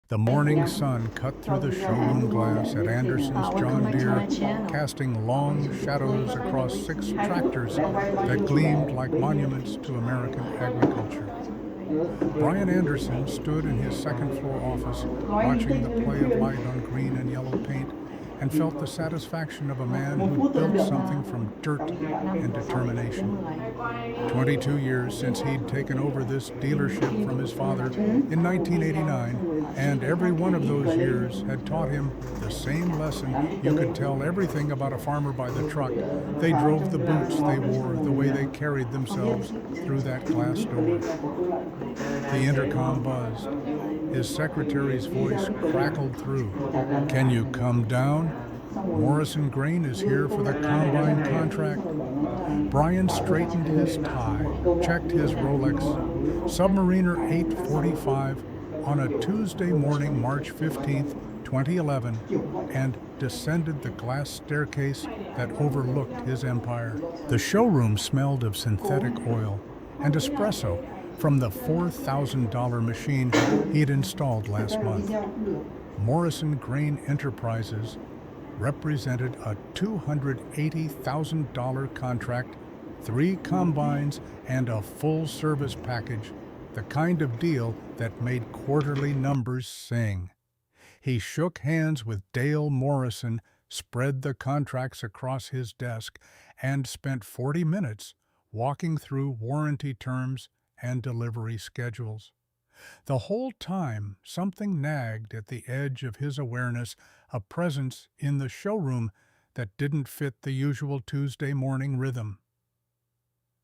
The morning sun cut through the showroom glass at Anderson's John Deere, casting long shadows across 6 tractors that gleamed like monuments to American agriculture. Brian Anderson stood in his second-floor office, watching the play of light on green and yellow paint, and felt the satisfaction of a man who'd built something from dirt and determination. 22 years since he'd taken over this dealership from his father in 1989, and every one of those years had taught him the same lesson. You could tell everything about a farmer by the truck they drove, the boots they wore, the way they carried themselves through that glass door. The intercom buzzed. His secretary's voice crackled through. "Can you come down? Morrison Grain is here for the combine contract." Brian straightened his tie, checked his Rolex. Submariner 8:45 on a Tuesday morning, March 15th, 2011, and descended the glass staircase that overlooked his empire. The showroom smelled of synthetic oil and espresso from the $4,000 machine he'd installed last month. Morrison Grain Enterprises represented a $280,000 contract, 3 combines, and a full-service package, the kind of deal that made quarterly numbers sing. He shook hands with Dale Morrison, spread the contracts across his desk, and spent 40 minutes walking through warranty terms and delivery schedules. The whole time, something nagged at the edge of his awareness, a presence in the showroom that didn't fit the usual Tuesday morning rhythm.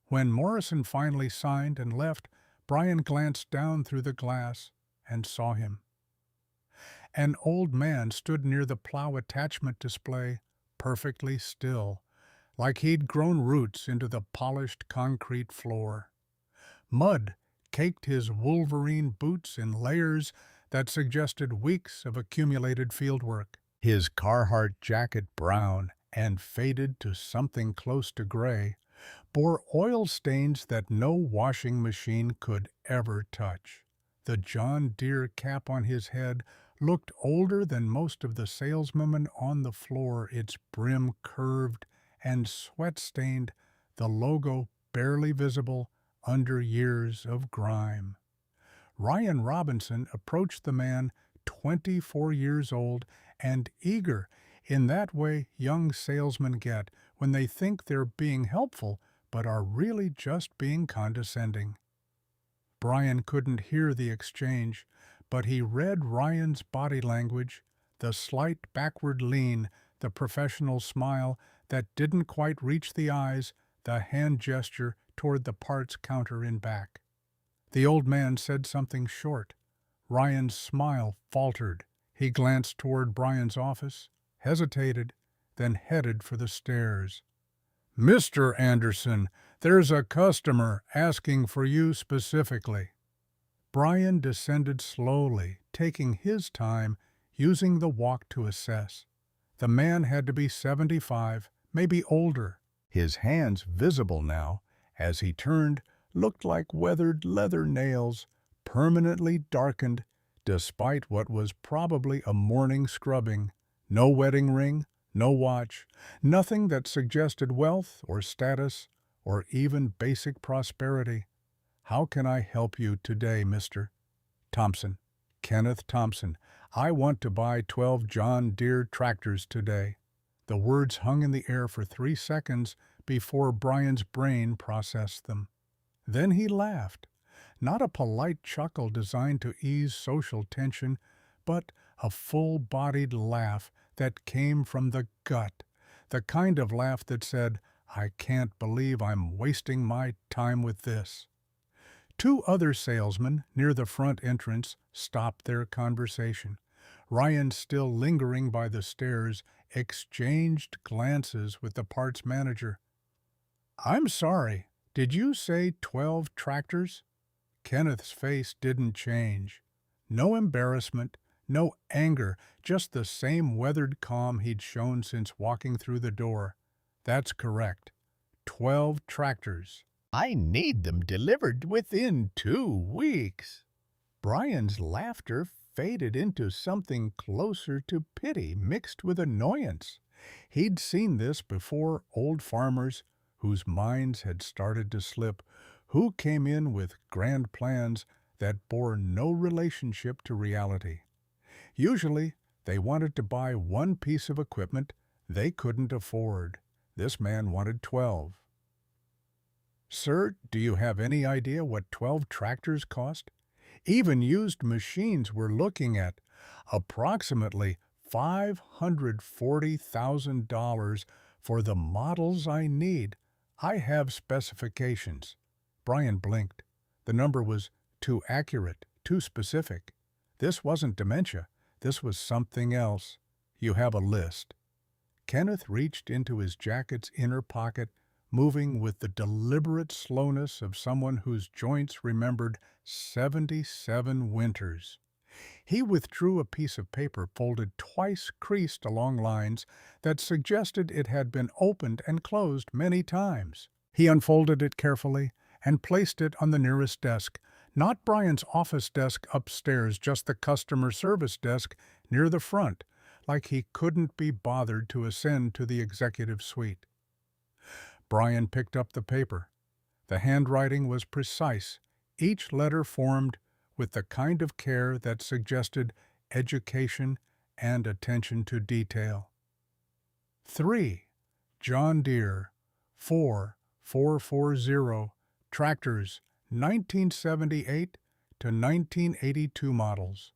When Morrison finally signed and left, Brian glanced down through the glass and saw him. An old man stood near the plow attachment display, perfectly still, like he'd grown roots into the polished concrete floor. Mud caked his Wolverine boots in layers that suggested weeks of accumulated fieldwork. His Carhartt jacket, brown and faded to something close to gray, bore oil stains that no washing machine could ever touch. The John Deere cap on his head looked older than most of the saleswomen on the floor, its brim curved and sweat-stained, the logo barely visible under years of grime. Ryan Robinson approached the man, 24 years old and eager, in that way young salesmen get when they think they're being helpful but are really just being condescending. Brian couldn't hear the exchange, but he read Ryan's body language, the slight backward lean, the professional smile that didn't quite reach the eyes, the hand gesture toward the parts counter in back. The old man said something short. Ryan's smile faltered. He glanced toward Brian's office, hesitated, then headed for the stairs. "Mr. Anderson, there's a customer asking for you specifically." Brian descended slowly, taking his time, using the walk to assess. The man had to be 75, maybe older. His hands, visible now, as he turned, looked like weathered leather nails, permanently darkened, despite what was probably a morning scrubbing. No wedding ring, no watch, nothing that suggested wealth or status or even basic prosperity. "How can I help you today, Mr. Thompson?" "Kenneth Thompson. I want to buy 12 John Deere tractors today." The words hung in the air for 3 seconds before Brian's brain processed them. Then he laughed, not a polite chuckle designed to ease social tension, but a full-bodied laugh that came from the gut, the kind of laugh that said, "I can't believe I'm wasting my time with this." 2 other salesmen near the front entrance stopped their conversation. Ryan, still lingering by the stairs, exchanged glances with the parts manager. "I'm sorry, did you say 12 tractors?" Kenneth's face didn't change. No embarrassment, no anger, just the same weathered calm he'd shown since walking through the door. "That's correct. 12 tractors. I need them delivered within 2 weeks." Brian's laughter faded into something closer to pity mixed with annoyance. He'd seen this before: old farmers whose minds had started to slip, who came in with grand plans that bore no relationship to reality. Usually, they wanted to buy one piece of equipment they couldn't afford. This man wanted 12. "Sir, do you have any idea what 12 tractors cost? Even used machines we're looking at approximately $540,000 for the models I need. I have specifications." Brian blinked. The number was too accurate, too specific. This wasn't dementia. This was something else. "You have a list." Kenneth reached into his jacket's inner pocket, moving with the deliberate slowness of someone whose joints remembered 77 winters. He withdrew a piece of paper folded twice, creased along lines that suggested it had been opened and closed many times. He unfolded it carefully and placed it on the nearest desk, not Brian's office desk upstairs, just the customer service desk near the front, like he couldn't be bothered to ascend to the executive suite. Brian picked up the paper. The handwriting was precise, each letter formed with the kind of care that suggested education and attention to detail. 3. John Deere 4440 tractors, 1978 to 1982 models.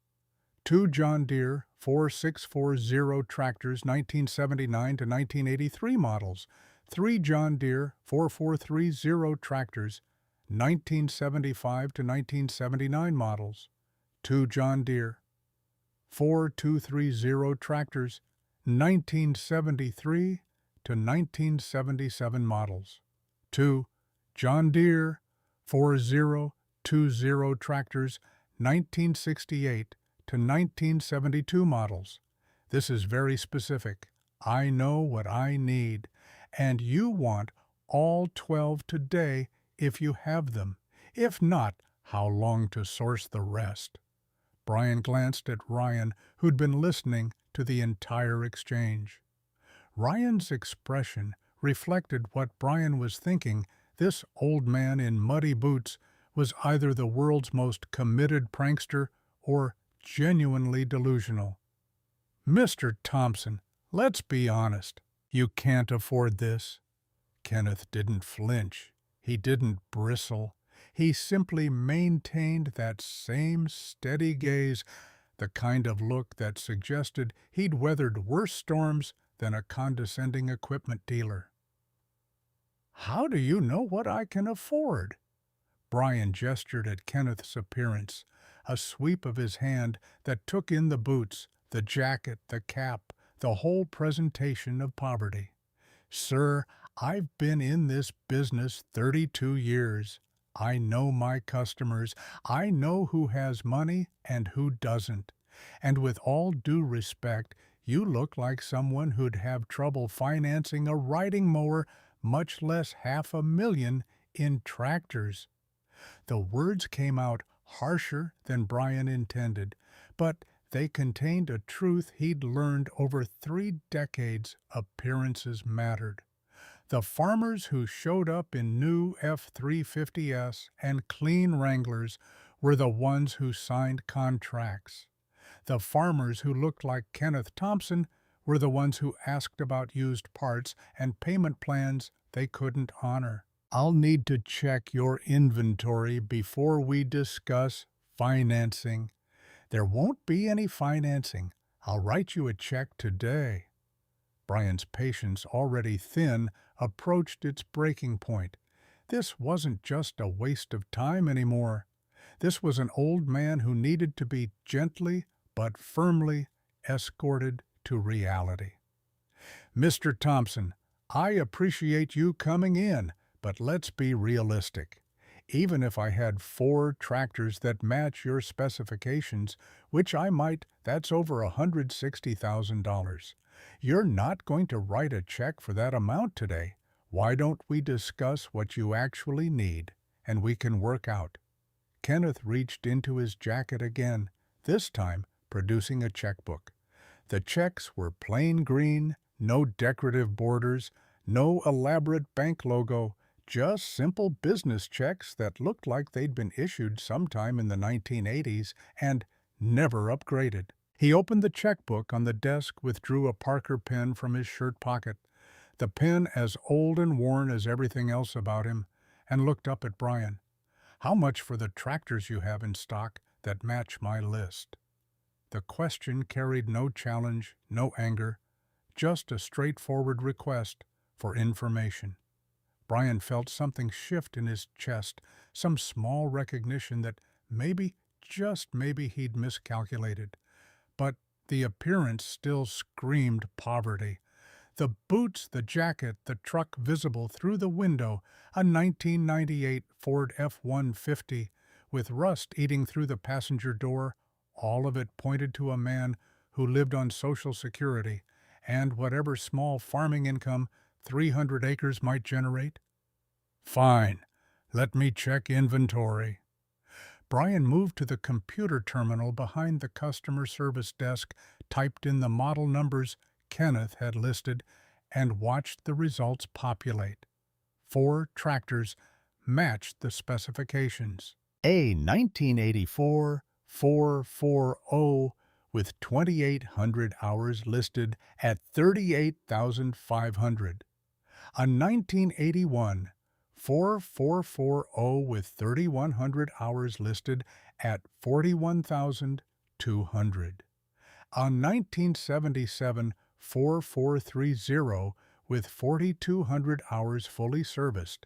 2 John Deere 4640 tractors, 1979 to 1983 models. 3 John Deere 4430 tractors, 1975 to 1979 models. 2 John Deere 4230 tractors, 1973 to 1977 models. 2 John Deere 4020 tractors, 1968 to 1972 models. This is very specific. I know what I need, and you want all 12 today if you have them. If not, how long to source the rest? Brian glanced at Ryan, who'd been listening to the entire exchange. Ryan's expression reflected what Brian was thinking. This old man in muddy boots was either the world's most committed prankster or genuinely delusional. "Mr. Thompson, let's be honest. You can't afford this." Kenneth didn't flinch. He didn't bristle. He simply maintained that same steady gaze, the kind of look that suggested he'd weathered worse storms than a condescending equipment dealer. "How do you know what I can afford?" Brian gestured at Kenneth's appearance, a sweep of his hand that took in the boots, the jacket, the cap, the whole presentation of poverty. "Sir, I've been in this business 32 years. I know my customers. I know who has money and who doesn't. And with all due respect, you look like someone who'd have trouble financing a riding mower, much less $500,000 in tractors." The words came out harsher than Brian intended, but they contained a truth he'd learned over 3 decades: appearances mattered. The farmers who showed up in new F-350S and clean Wranglers were the ones who signed contracts. The farmers who looked like Kenneth Thompson were the ones who asked about used parts and payment plans they couldn't honor. "I'll need to check your inventory before we discuss financing." "There won't be any financing. I'll write you a check today." Brian's patience, already thin, approached its breaking point. This wasn't just a waste of time anymore. This was an old man who needed to be gently but firmly escorted to reality. "Mr. Thompson, I appreciate you coming in, but let's be realistic. Even if I had 4 tractors that match your specifications, which I might, that's over $160,000. You're not going to write a check for that amount today. Why don't we discuss what you actually need, and we can work out?" Kenneth reached into his jacket again, this time producing a checkbook. The checks were plain green, no decorative borders, no elaborate bank logo, just simple business checks that looked like they'd been issued sometime in the 1980s and never upgraded. He opened the checkbook on the desk, withdrew a Parker pen from his shirt pocket, the pen as old and worn as everything else about him, and looked up at Brian. "How much for the tractors you have in stock that match my list?" The question carried no challenge, no anger, just a straightforward request for information. Brian felt something shift in his chest, some small recognition that maybe, just maybe, he'd miscalculated. But the appearance still screamed poverty. The boots, the jacket, the truck visible through the window, a 1998 Ford F-150 with rust eating through the passenger door, all of it pointed to a man who lived on Social Security and whatever small farming income 300 acres might generate. "Fine, let me check inventory." Brian moved to the computer terminal behind the customer service desk, typed in the model numbers Kenneth had listed, and watched the results populate. 4 tractors matched the specifications. A 1984 440 with 2,800 hours listed at $38,500. A 1981 4440 with 3,100 hours listed at $41,200. A 1977 4430 with 4,200 hours fully serviced,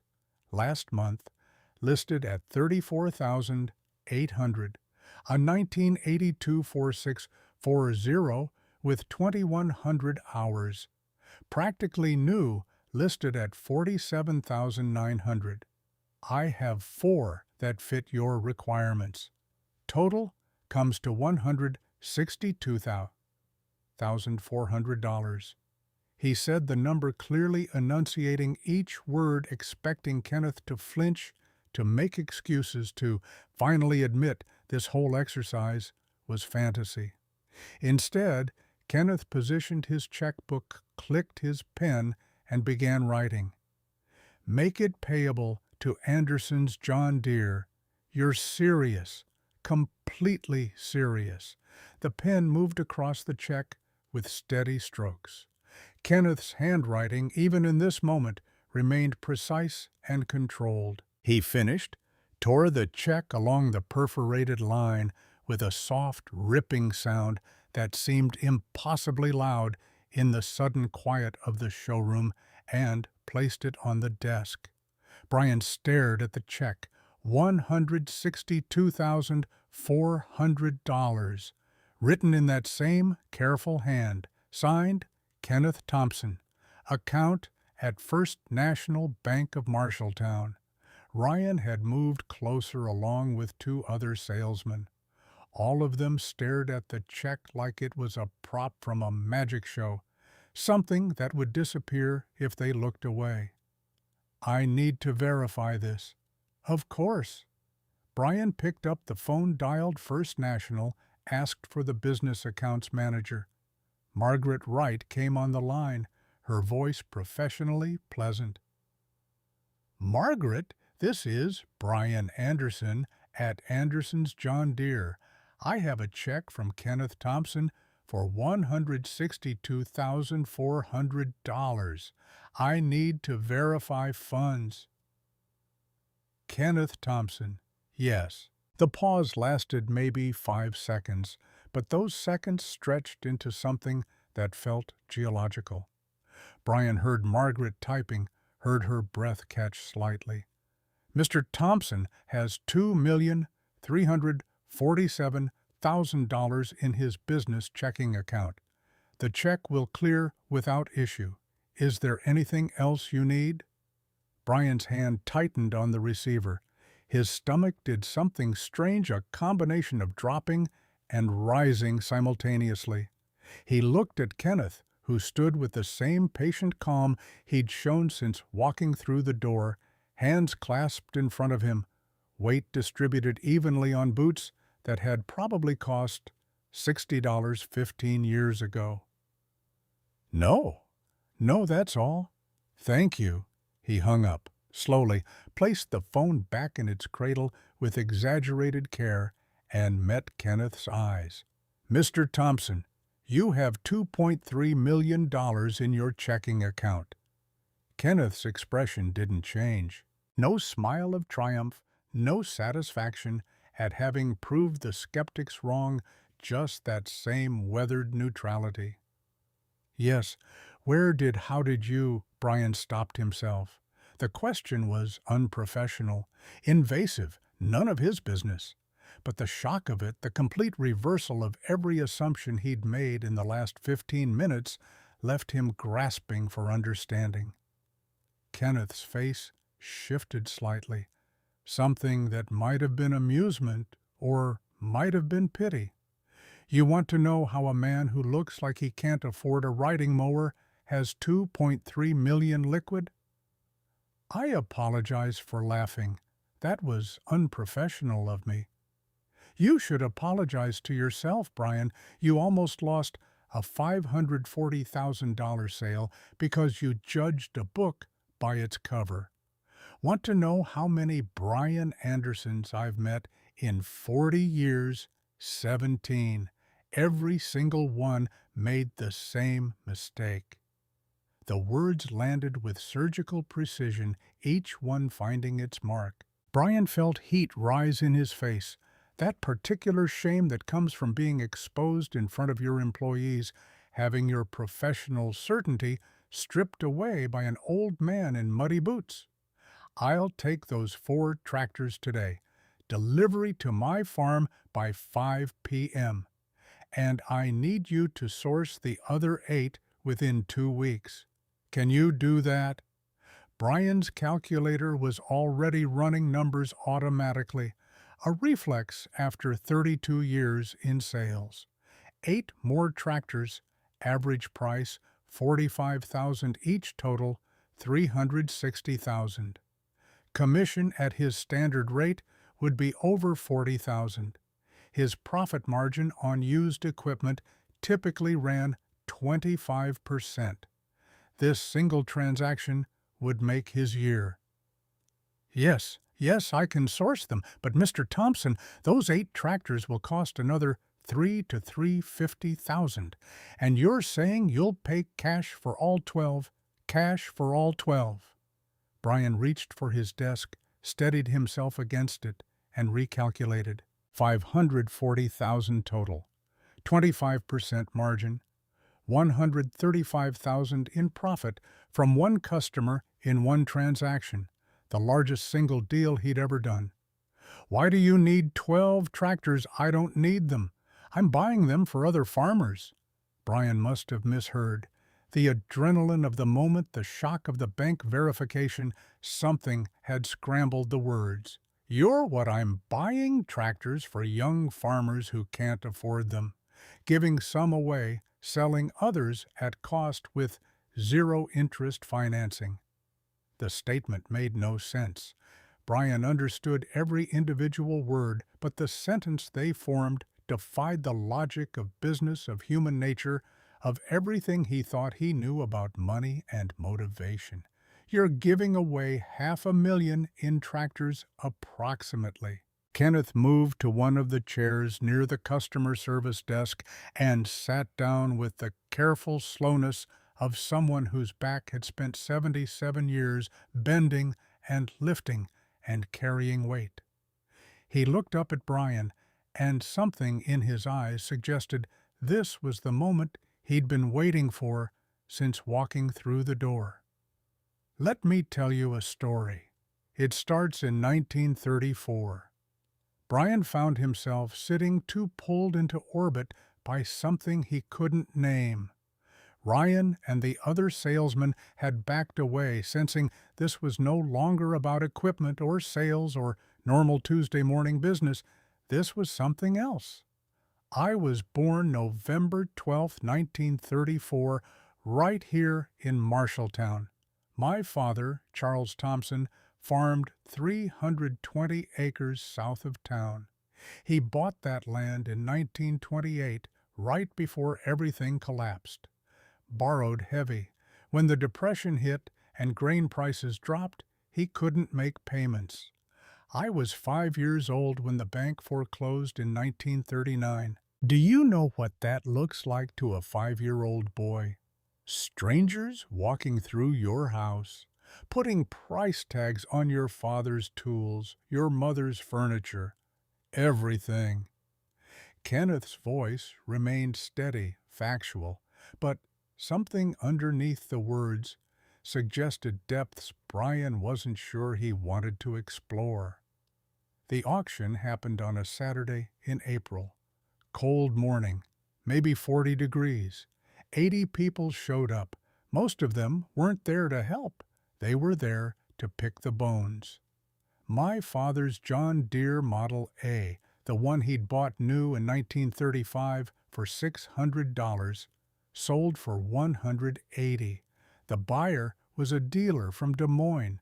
last month, listed at $34,800. A 1982 4640 with 2,100 hours, practically new, listed at $47,900. I have 4 that fit your requirements. Total comes to $162,400. He said the number clearly enunciating each word, expecting Kenneth to flinch, to make excuses, to finally admit this whole exercise was fantasy. Instead, Kenneth positioned his checkbook, clicked his pen, and began writing. "Make it payable to Anderson's John Deere. You're serious, completely serious." The pen moved across the check with steady strokes. Kenneth's handwriting, even in this moment, remained precise and controlled. He finished, tore the check along the perforated line with a soft, ripping sound that seemed impossibly loud in the sudden quiet of the showroom, and placed it on the desk. Brian stared at the check. $162,400, written in that same careful hand, signed Kenneth Thompson, account at First National Bank of Marshalltown. Ryan had moved closer along with 2 other salesmen. All of them stared at the check like it was a prop from a magic show, something that would disappear if they looked away. "I need to verify this." "Of course." Brian picked up the phone, dialed First National, asked for the business accounts manager. Margaret Wright came on the line, her voice professionally pleasant. "Margaret, this is Brian Anderson at Anderson's John Deere. I have a check from Kenneth Thompson for $162,400. I need to verify funds." Kenneth Thompson. Yes. The pause lasted maybe 5 seconds, but those seconds stretched into something that felt geological. Brian heard Margaret typing, heard her breath catch slightly. "Mr. Thompson has $2,347,000 in his business checking account. The check will clear without issue. Is there anything else you need?" Brian's hand tightened on the receiver. His stomach did something strange, a combination of dropping and rising simultaneously. He looked at Kenneth, who stood with the same patient calm he'd shown since walking through the door, hands clasped in front of him, weight distributed evenly on boots that had probably cost $60 15 years ago. No, no, that's all. Thank you. He hung up, slowly, placed the phone back in its cradle with exaggerated care, and met Kenneth's eyes. Mr. Thompson, you have $2.3 million in your checking account. Kenneth's expression didn't change. No smile of triumph, no satisfaction at having proved the skeptics wrong, just that same weathered neutrality. Yes, how did you? Brian stopped himself. The question was unprofessional, invasive, none of his business. But the shock of it, the complete reversal of every assumption he'd made in the last 15 minutes, left him grasping for understanding. Kenneth's face shifted slightly, something that might have been amusement or might have been pity. You want to know how a man who looks like he can't afford a riding mower has $2.3 million liquid? I apologize for laughing. That was unprofessional of me. You should apologize to yourself, Brian. You almost lost a $540,000 sale because you judged a book by its cover. Want to know how many Brian Andersons I've met in 40 years? 17. Every single one made the same mistake. The words landed with surgical precision, each one finding its mark. Brian felt heat rise in his face. That particular shame that comes from being exposed in front of your employees, having your professional certainty stripped away by an old man in muddy boots. I'll take those 4 tractors today. Delivery to my farm by 5 p.m. And I need you to source the other 8 within 2 weeks. Can you do that? Brian's calculator was already running numbers automatically, a reflex after 32 years in sales. 8 more tractors, average price $45,000 each, total $360,000. Commission at his standard rate would be over $40,000. His profit margin on used equipment typically ran 25%. This single transaction would make his year. Yes, I can source them, but Mr. Thompson, those 8 tractors will cost another $3 to $350,000, and you're saying you'll pay cash for all 12. Cash for all 12. Brian reached for his desk, steadied himself against it, and recalculated. $540,000 total, 25% margin, $135,000 in profit from one customer in one transaction, the largest single deal he'd ever done. Why do you need 12 tractors? I don't need them. I'm buying them for other farmers. Brian must have misheard. The adrenaline of the moment, the shock of the bank verification, something had scrambled the words. You're what I'm buying tractors for young farmers who can't afford them, giving some away, selling others at cost with zero-interest financing. The statement made no sense. Brian understood every individual word, but the sentence they formed defied the logic of business, of human nature, of everything he thought he knew about money and motivation. You're giving away $500,000 in tractors approximately. Kenneth moved to one of the chairs near the customer service desk and sat down with the careful slowness of someone whose back had spent 77 years bending and lifting and carrying weight. He looked up at Brian, and something in his eyes suggested this was the moment he'd been waiting for since walking through the door. Let me tell you a story. It starts in 1934. Brian found himself sitting too pulled into orbit by something he couldn't name. Ryan and the other salesmen had backed away, sensing this was no longer about equipment or sales or normal Tuesday morning business. This was something else. I was born November 12, 1934, right here in Marshalltown. My father, Charles Thompson, farmed 320 acres south of town. He bought that land in 1928, right before everything collapsed. Borrowed heavy. When the Depression hit and grain prices dropped, he couldn't make payments. I was 5 years old when the bank foreclosed in 1939. Do you know what that looks like to a 5-year-old boy? Strangers walking through your house, putting price tags on your father's tools, your mother's furniture, everything. Kenneth's voice remained steady, factual, but something underneath the words suggested depths Brian wasn't sure he wanted to explore. The auction happened on a Saturday in April. Cold morning, maybe 40 degrees. 80 people showed up. Most of them weren't there to help. They were there to pick the bones. My father's John Deere Model A, the one he'd bought new in 1935 for $600, sold for $180. The buyer was a dealer from Des Moines.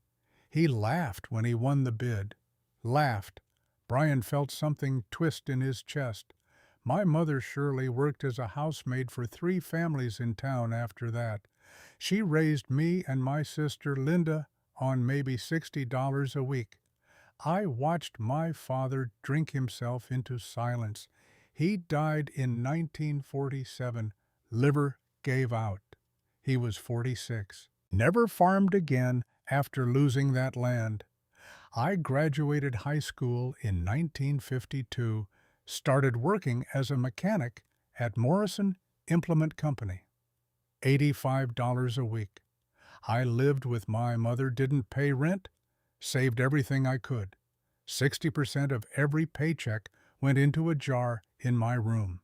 He laughed when he won the bid. Laughed. Brian felt something twist in his chest. My mother Shirley worked as a housemaid for 3 families in town after that. She raised me and my sister Linda on maybe $60 a week. I watched my father drink himself into silence. He died in 1947. Liver gave out. He was 46. Never farmed again after losing that land. I graduated high school in 1952, started working as a mechanic at Morrison Implement Company. $85 a week. I lived with my mother, didn't pay rent, saved everything I could. 60% of every paycheck went into a jar in my room.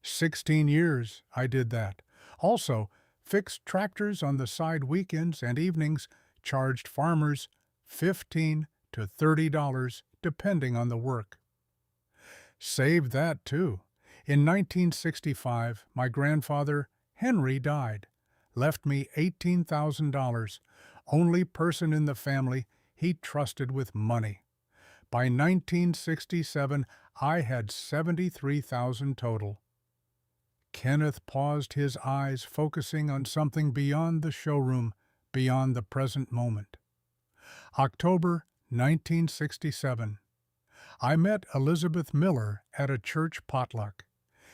16 years I did that. Also, fixed tractors on the side weekends and evenings, charged farmers $15 to $30 depending on the work. Saved that too. In 1965, my grandfather, Henry, died. Left me $18,000, only person in the family he trusted with money. By 1967, I had $73,000 total. Kenneth paused, his eyes focusing on something beyond the showroom, beyond the present moment. October 1967. I met Elizabeth Miller at a church potluck.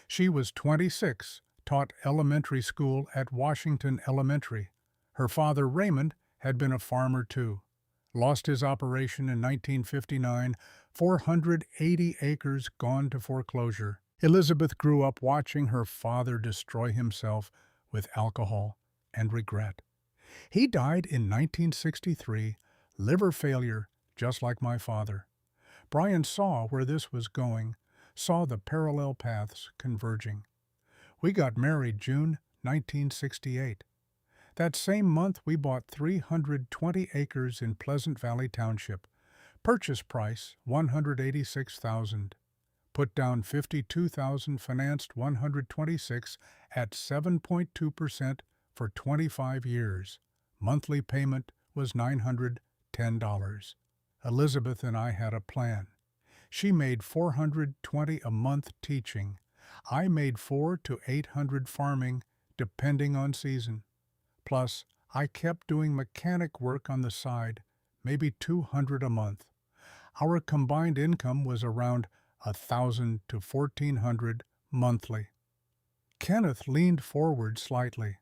She was 26, taught elementary school at Washington Elementary. Her father, Raymond, had been a farmer too. Lost his operation in 1959, 480 acres gone to foreclosure. Elizabeth grew up watching her father destroy himself with alcohol and regret. He died in 1963, liver failure, just like my father. Brian saw where this was going, saw the parallel paths converging. We got married June 1968. That same month, we bought 320 acres in Pleasant Valley Township. Purchase price $186,000. Put down $52,000, financed $126 at 7.2% for 25 years. Monthly payment was $910. Elizabeth and I had a plan. She made $420 a month teaching. I made $400 to $800 farming, depending on season. Plus, I kept doing mechanic work on the side, maybe $200 a month. Our combined income was around $1,000 to $1,400 monthly. Kenneth leaned forward slightly.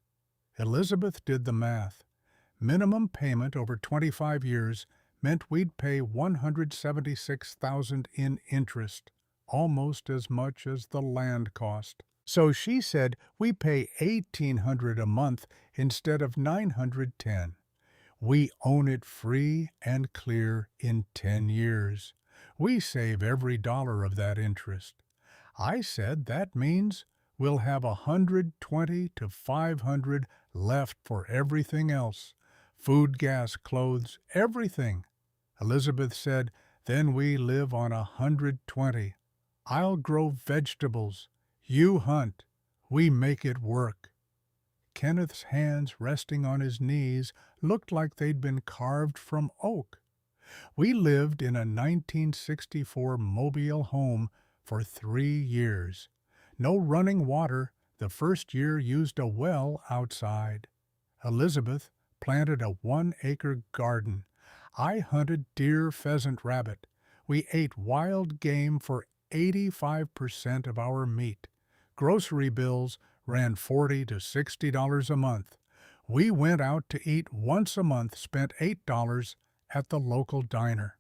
Elizabeth did the math. Minimum payment over 25 years meant we'd pay $176,000 in interest, almost as much as the land cost. So she said we pay $1,800 a month instead of $910. We own it free and clear in 10 years. We save every dollar of that interest. I said that means we'll have $120 to $500 left for everything else. Food, gas, clothes, everything. Elizabeth said, then we live on $120. I'll grow vegetables. You hunt. We make it work. Kenneth's hands resting on his knees looked like they'd been carved from oak. We lived in a 1964 mobile home for 3 years. No running water. The first year used a well outside. Elizabeth planted a 1-acre garden. I hunted deer, pheasant, rabbit. We ate wild game for 85% of our meat. Grocery bills ran $40 to $60 a month. We went out to eat once a month, spent $8 at the local diner.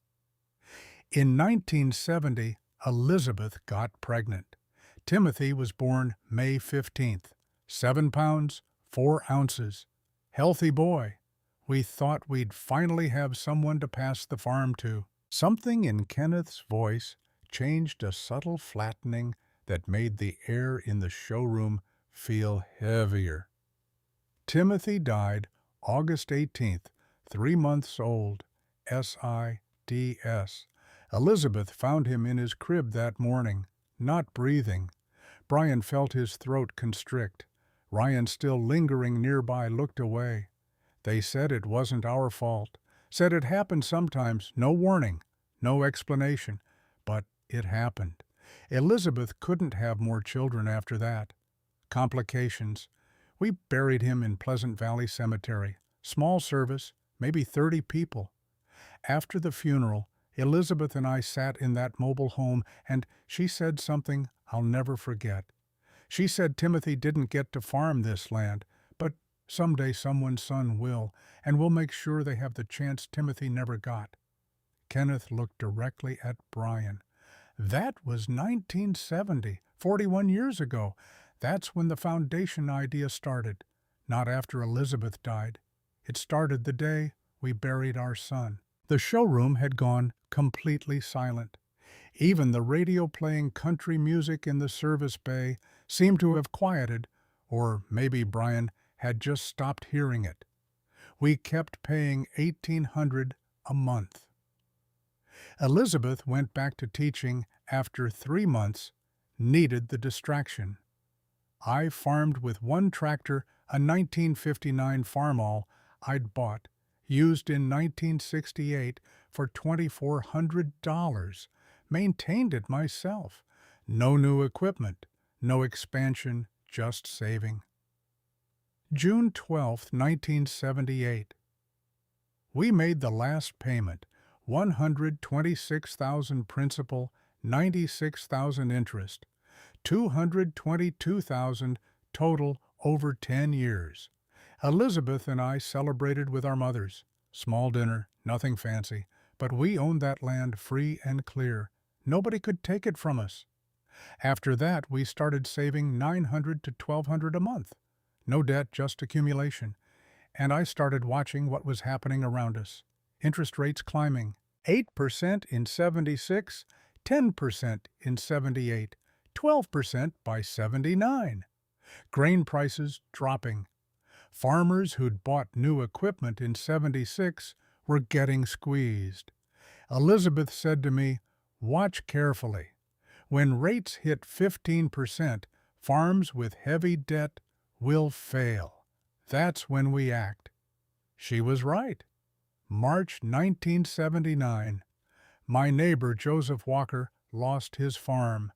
In 1970, Elizabeth got pregnant. Timothy was born May 15th, 7 pounds, 4 ounces. Healthy boy. We thought we'd finally have someone to pass the farm to. Something in Kenneth's voice changed, a subtle flattening that made the air in the showroom feel heavier. Timothy died August 18th, 3 months old, SIDS. Elizabeth found him in his crib that morning, not breathing. Brian felt his throat constrict. Ryan, still lingering nearby, looked away. They said it wasn't our fault, said it happened sometimes, no warning, no explanation, but it happened. Elizabeth couldn't have more children after that. Complications. We buried him in Pleasant Valley Cemetery. Small service, maybe 30 people. After the funeral, Elizabeth and I sat in that mobile home, and she said something I'll never forget. She said Timothy didn't get to farm this land, but someday someone's son will, and we'll make sure they have the chance Timothy never got. Kenneth looked directly at Brian. That was 1970, 41 years ago. That's when the foundation idea started, not after Elizabeth died. It started the day we buried our son. The showroom had gone completely silent. Even the radio playing country music in the service bay seemed to have quieted, or maybe Brian had just stopped hearing it. We kept paying $1,800 a month. Elizabeth went back to teaching after 3 months, needed the distraction. I farmed with one tractor, a 1959 Farmall I'd bought, used in 1968 for $2,400. Maintained it myself. No new equipment, no expansion, just saving. June 12, 1978. We made the last payment, $126,000 principal, $96,000 interest, $222,000 total over 10 years. Elizabeth and I celebrated with our mothers. Small dinner, nothing fancy, but we owned that land free and clear. Nobody could take it from us. After that, we started saving $900 to $1,200 a month. No debt, just accumulation. And I started watching what was happening around us. Interest rates climbing. 8% in 76, 10% in 78, 12% by 79. Grain prices dropping. Farmers who'd bought new equipment in 76 were getting squeezed. Elizabeth said to me, "Watch carefully. When rates hit 15%, farms with heavy debt will fail. That's when we act." She was right. March 1979. My neighbor Joseph Walker lost his farm.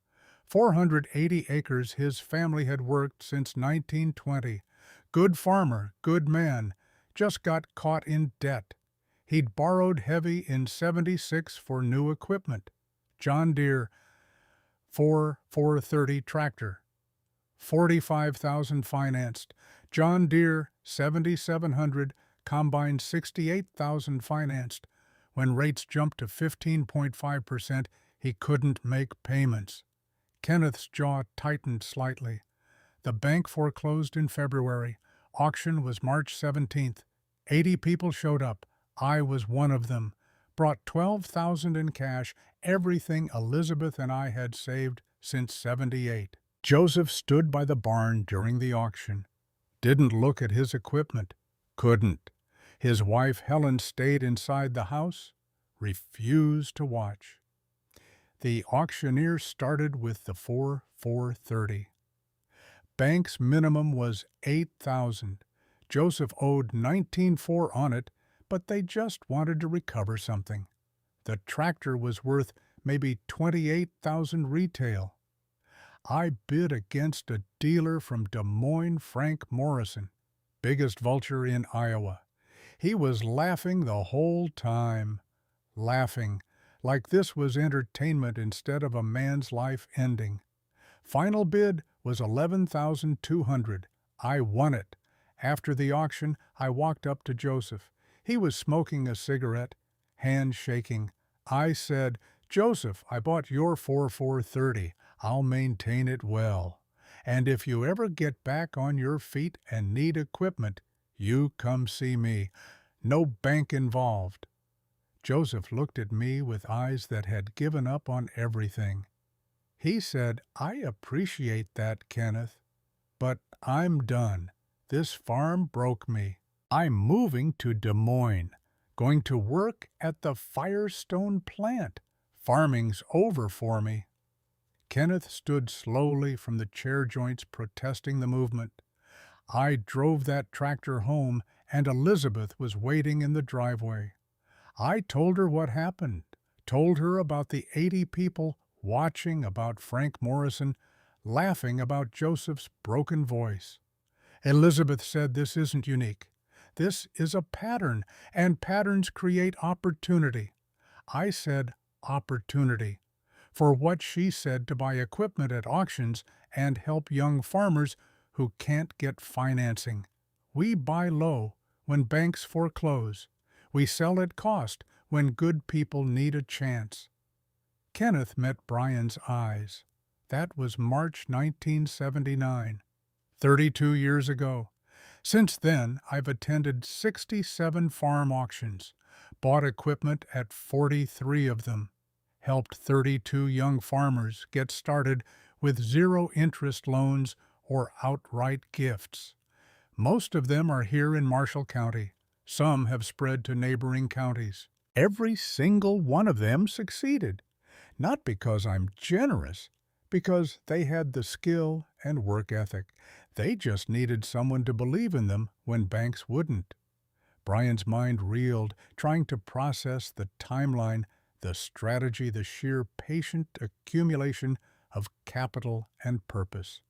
480 acres his family had worked since 1920. Good farmer, good man, just got caught in debt. He'd borrowed heavy in 76 for new equipment. John Deere 430 tractor, $45,000 financed. John Deere 7700 combine, $68,000 financed. When rates jumped to 15.5%, he couldn't make payments. Kenneth's jaw tightened slightly. The bank foreclosed in February. Auction was March 17th. 80 people showed up. I was one of them. Brought $12,000 in cash, everything Elizabeth and I had saved since 78. Joseph stood by the barn during the auction. Didn't look at his equipment. Couldn't. His wife Helen stayed inside the house, refused to watch. The auctioneer started with the 430. Bank's minimum was $8,000. Joseph owed $19,400 on it, but they just wanted to recover something. The tractor was worth maybe $28,000 retail. I bid against a dealer from Des Moines, Frank Morrison, biggest vulture in Iowa. He was laughing the whole time, laughing, like this was entertainment instead of a man's life ending. Final bid was $11,200. I won it. After the auction, I walked up to Joseph. He was smoking a cigarette, hand shaking. I said, "Joseph, I bought your 4430. I'll maintain it well. And if you ever get back on your feet and need equipment, you come see me. No bank involved." Joseph looked at me with eyes that had given up on everything. He said, "I appreciate that, Kenneth, but I'm done. This farm broke me. I'm moving to Des Moines, going to work at the Firestone plant. Farming's over for me." Kenneth stood slowly from the chair joints protesting the movement. I drove that tractor home, and Elizabeth was waiting in the driveway. I told her what happened, told her about the 80 people watching, about Frank Morrison, laughing about Joseph's broken voice. Elizabeth said this isn't unique. This is a pattern, and patterns create opportunity. I said opportunity. For what she said to buy equipment at auctions and help young farmers who can't get financing. We buy low when banks foreclose. We sell at cost when good people need a chance. Kenneth met Brian's eyes. That was March 1979, 32 years ago. Since then, I've attended 67 farm auctions, bought equipment at 43 of them, helped 32 young farmers get started with zero-interest loans or outright gifts. Most of them are here in Marshall County. Some have spread to neighboring counties. Every single one of them succeeded, not because I'm generous, because they had the skill and work ethic. They just needed someone to believe in them when banks wouldn't. Brian's mind reeled, trying to process the timeline, the strategy, the sheer patient accumulation of capital and purpose.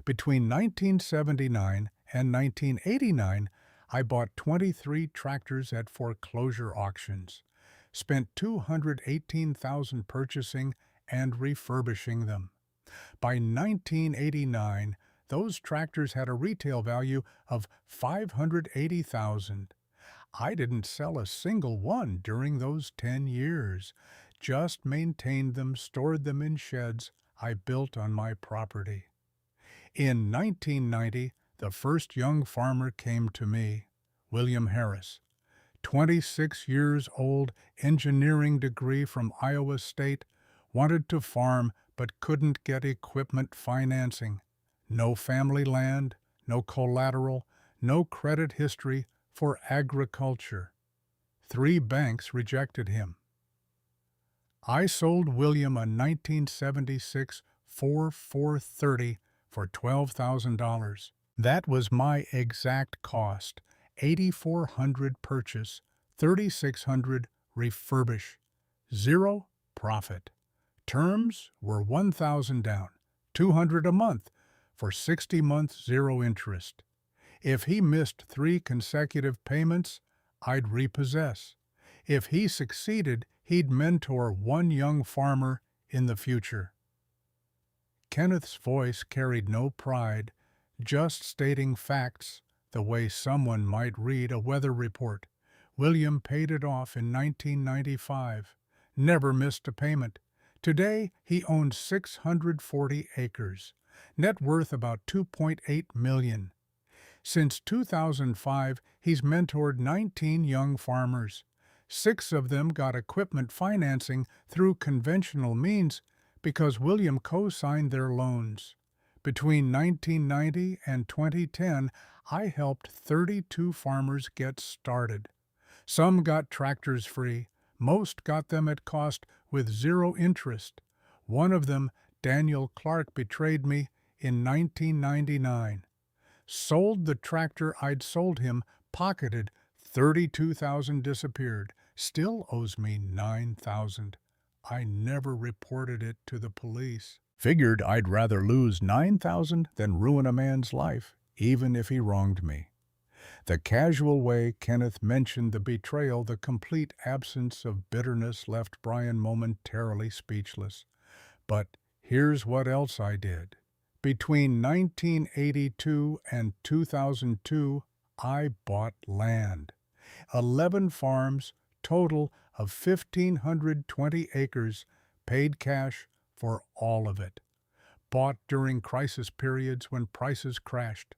Between 1979 and 1989, I bought 23 tractors at foreclosure auctions, spent $218,000 purchasing and refurbishing them. By 1989, those tractors had a retail value of $580,000. I didn't sell a single one during those 10 years, just maintained them, stored them in sheds I built on my property. In 1990, the first young farmer came to me, William Harris, 26 years old, engineering degree from Iowa State, wanted to farm but couldn't get equipment financing. No family land, no collateral, no credit history for agriculture. 3 banks rejected him. I sold William a 1976 4430 for $12,000. That was my exact cost. $8,400 purchase, $3,600 refurbish. 0 profit. Terms were $1,000 down, $200 a month, for 60 months 0 interest. If he missed 3 consecutive payments, I'd repossess. If he succeeded, he'd mentor 1 young farmer in the future. Kenneth's voice carried no pride, just stating facts the way someone might read a weather report. William paid it off in 1995, never missed a payment. Today, he owns 640 acres, net worth about $2.8 million. Since 2005, he's mentored 19 young farmers. 6 of them got equipment financing through conventional means because William co-signed their loans. Between 1990 and 2010, I helped 32 farmers get started. Some got tractors free. Most got them at cost with 0 interest. One of them, Daniel Clark, betrayed me in 1999. Sold the tractor I'd sold him, pocketed $32,000, disappeared. Still owes me $9,000. I never reported it to the police. Figured I'd rather lose $9,000 than ruin a man's life, even if he wronged me. The casual way Kenneth mentioned the betrayal, the complete absence of bitterness left Brian momentarily speechless. But here's what else I did. Between 1982 and 2002, I bought land. 11 farms, total of 1,520 acres, paid cash for all of it. Bought during crisis periods when prices crashed.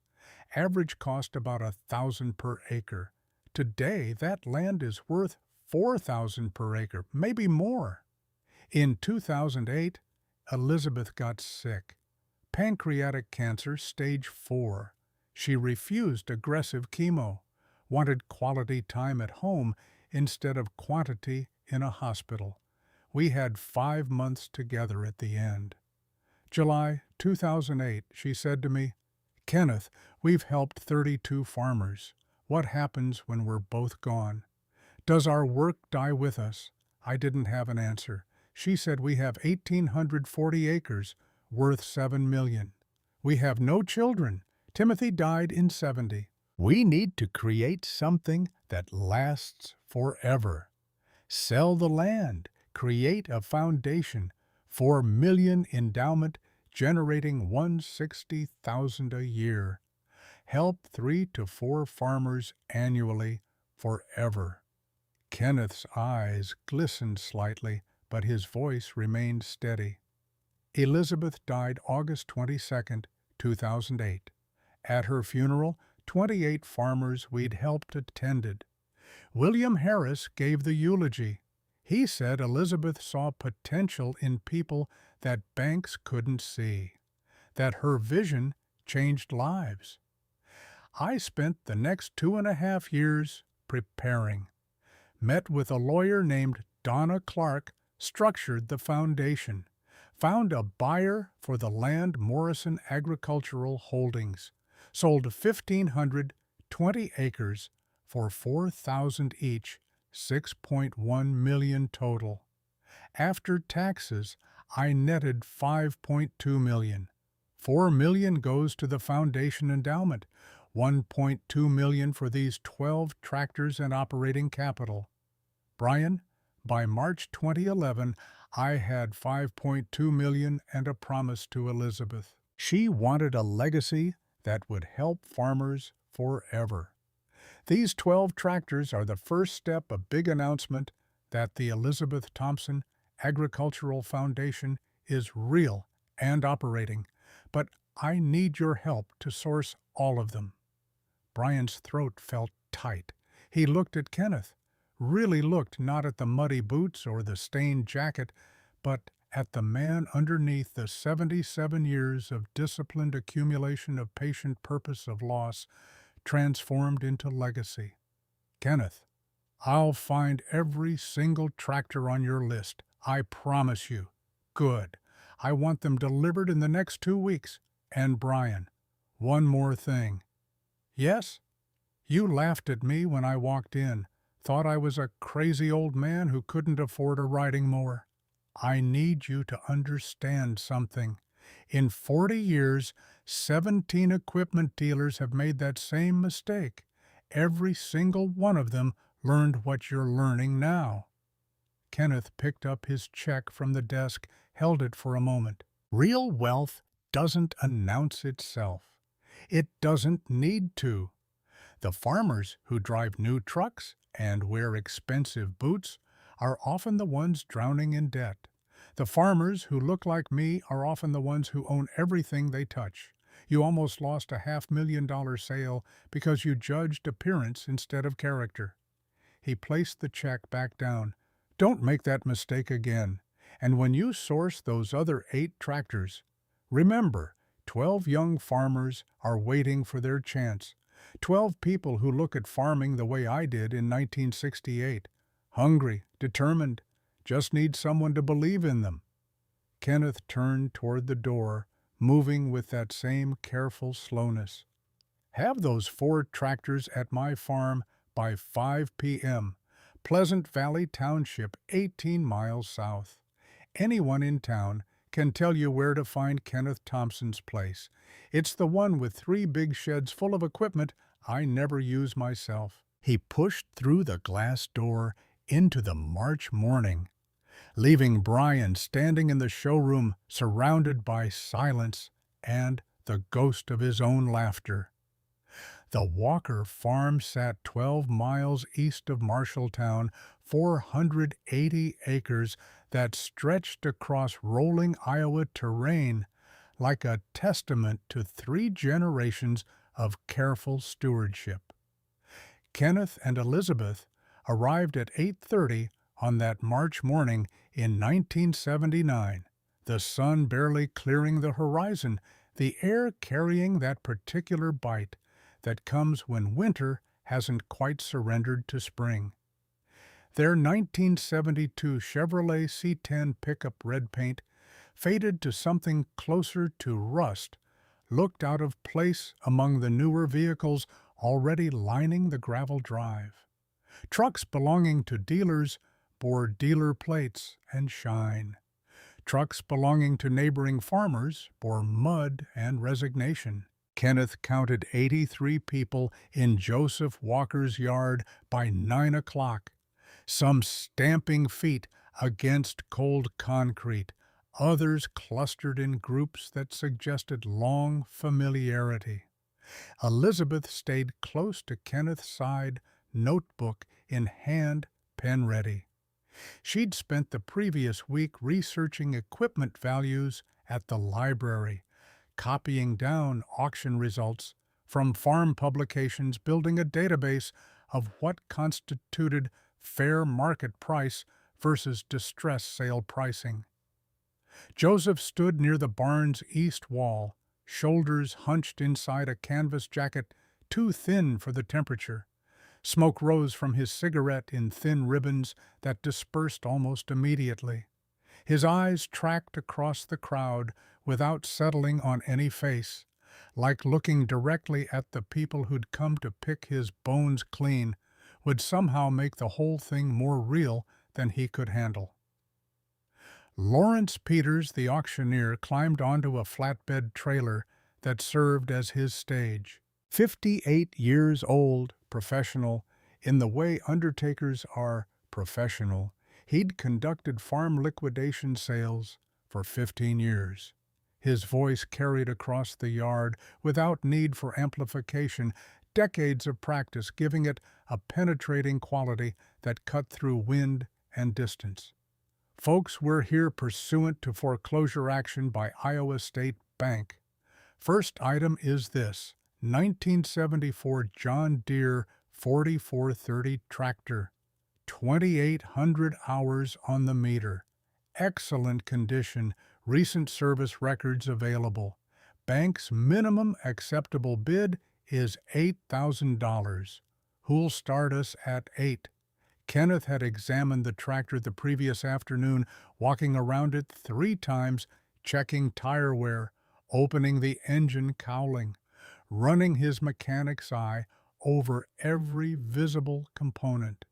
Average cost about $1,000 per acre. Today, that land is worth $4,000 per acre, maybe more. In 2008, Elizabeth got sick. Pancreatic cancer, stage 4. She refused aggressive chemo, wanted quality time at home instead of quantity in a hospital. We had 5 months together at the end. July 2008, she said to me, "Kenneth, we've helped 32 farmers. What happens when we're both gone? Does our work die with us?" I didn't have an answer. She said, "We have 1,840 acres, worth $7 million. We have no children. Timothy died in 70. We need to create something that lasts forever. Sell the land, create a foundation, $4 million endowment, generating $160,000 a year. Help 3 to 4 farmers annually, forever." Kenneth's eyes glistened slightly, but his voice remained steady. Elizabeth died August 22, 2008. At her funeral, 28 farmers we'd helped attended. William Harris gave the eulogy. He said Elizabeth saw potential in people that banks couldn't see, that her vision changed lives. I spent the next 2.5 years preparing. Met with a lawyer named Donna Clark, structured the foundation, found a buyer for the land, Morrison Agricultural Holdings, sold 1,520 acres for $4,000 each, $6.1 million total. After taxes, I netted $5.2 million. $4 million goes to the foundation endowment, $1.2 million for these 12 tractors and operating capital. Brian, by March 2011, I had $5.2 million and a promise to Elizabeth. She wanted a legacy that would help farmers forever. These 12 tractors are the first step, a big announcement that the Elizabeth Thompson Agricultural Foundation is real and operating, but I need your help to source all of them. Brian's throat felt tight. He looked at Kenneth, really looked not at the muddy boots or the stained jacket, but at the man underneath, the 77 years of disciplined accumulation of patient purpose of loss transformed into legacy. "Kenneth, I'll find every single tractor on your list, I promise you." "Good. I want them delivered in the next 2 weeks. And Brian, one more thing." "Yes?" "You laughed at me when I walked in, thought I was a crazy old man who couldn't afford a riding mower. I need you to understand something. In 40 years, 17 equipment dealers have made that same mistake. Every single one of them learned what you're learning now." Kenneth picked up his check from the desk, held it for a moment. Real wealth doesn't announce itself. It doesn't need to. The farmers who drive new trucks and wear expensive boots are often the ones drowning in debt. The farmers who look like me are often the ones who own everything they touch. You almost lost a $500,000 sale because you judged appearance instead of character. He placed the check back down. "Don't make that mistake again. And when you source those other 8 tractors, remember, 12 young farmers are waiting for their chance. 12 people who look at farming the way I did in 1968. Hungry, determined, just need someone to believe in them." Kenneth turned toward the door, moving with that same careful slowness. "Have those 4 tractors at my farm by 5 p.m. Pleasant Valley Township, 18 miles south. Anyone in town can tell you where to find Kenneth Thompson's place. It's the one with 3 big sheds full of equipment I never use myself. He pushed through the glass door into the March morning, leaving Brian standing in the showroom surrounded by silence and the ghost of his own laughter. The Walker farm sat 12 miles east of Marshalltown, 480 acres that stretched across rolling Iowa terrain like a testament to 3 generations of careful stewardship. Kenneth and Elizabeth arrived at 8:30 on that March morning in 1979, the sun barely clearing the horizon, the air carrying that particular bite that comes when winter hasn't quite surrendered to spring. Their 1972 Chevrolet C10 pickup red paint, faded to something closer to rust, looked out of place among the newer vehicles already lining the gravel drive. Trucks belonging to dealers bore dealer plates and shine. Trucks belonging to neighboring farmers bore mud and resignation. Kenneth counted 83 people in Joseph Walker's yard by 9 o'clock, some stamping feet against cold concrete, others clustered in groups that suggested long familiarity. Elizabeth stayed close to Kenneth's side, notebook in hand, pen ready. She'd spent the previous week researching equipment values at the library, copying down auction results from farm publications, building a database of what constituted fair market price versus distress sale pricing. Joseph stood near the barn's east wall, shoulders hunched inside a canvas jacket too thin for the temperature. Smoke rose from his cigarette in thin ribbons that dispersed almost immediately. His eyes tracked across the crowd without settling on any face, like looking directly at the people who'd come to pick his bones clean would somehow make the whole thing more real than he could handle. Lawrence Peters, the auctioneer, climbed onto a flatbed trailer that served as his stage. 58 years old, professional, in the way undertakers are professional, he'd conducted farm liquidation sales for 15 years. His voice carried across the yard without need for amplification, decades of practice giving it a penetrating quality that cut through wind and distance. Folks, we're here pursuant to foreclosure action by Iowa State Bank. First item is this 1974 John Deere 4430 tractor, 2,800 hours on the meter. Excellent condition, recent service records available. Bank's minimum acceptable bid is $8,000. Who'll start us at 8? Kenneth had examined the tractor the previous afternoon, walking around it 3 times, checking tire wear, opening the engine cowling, running his mechanic's eye over every visible component.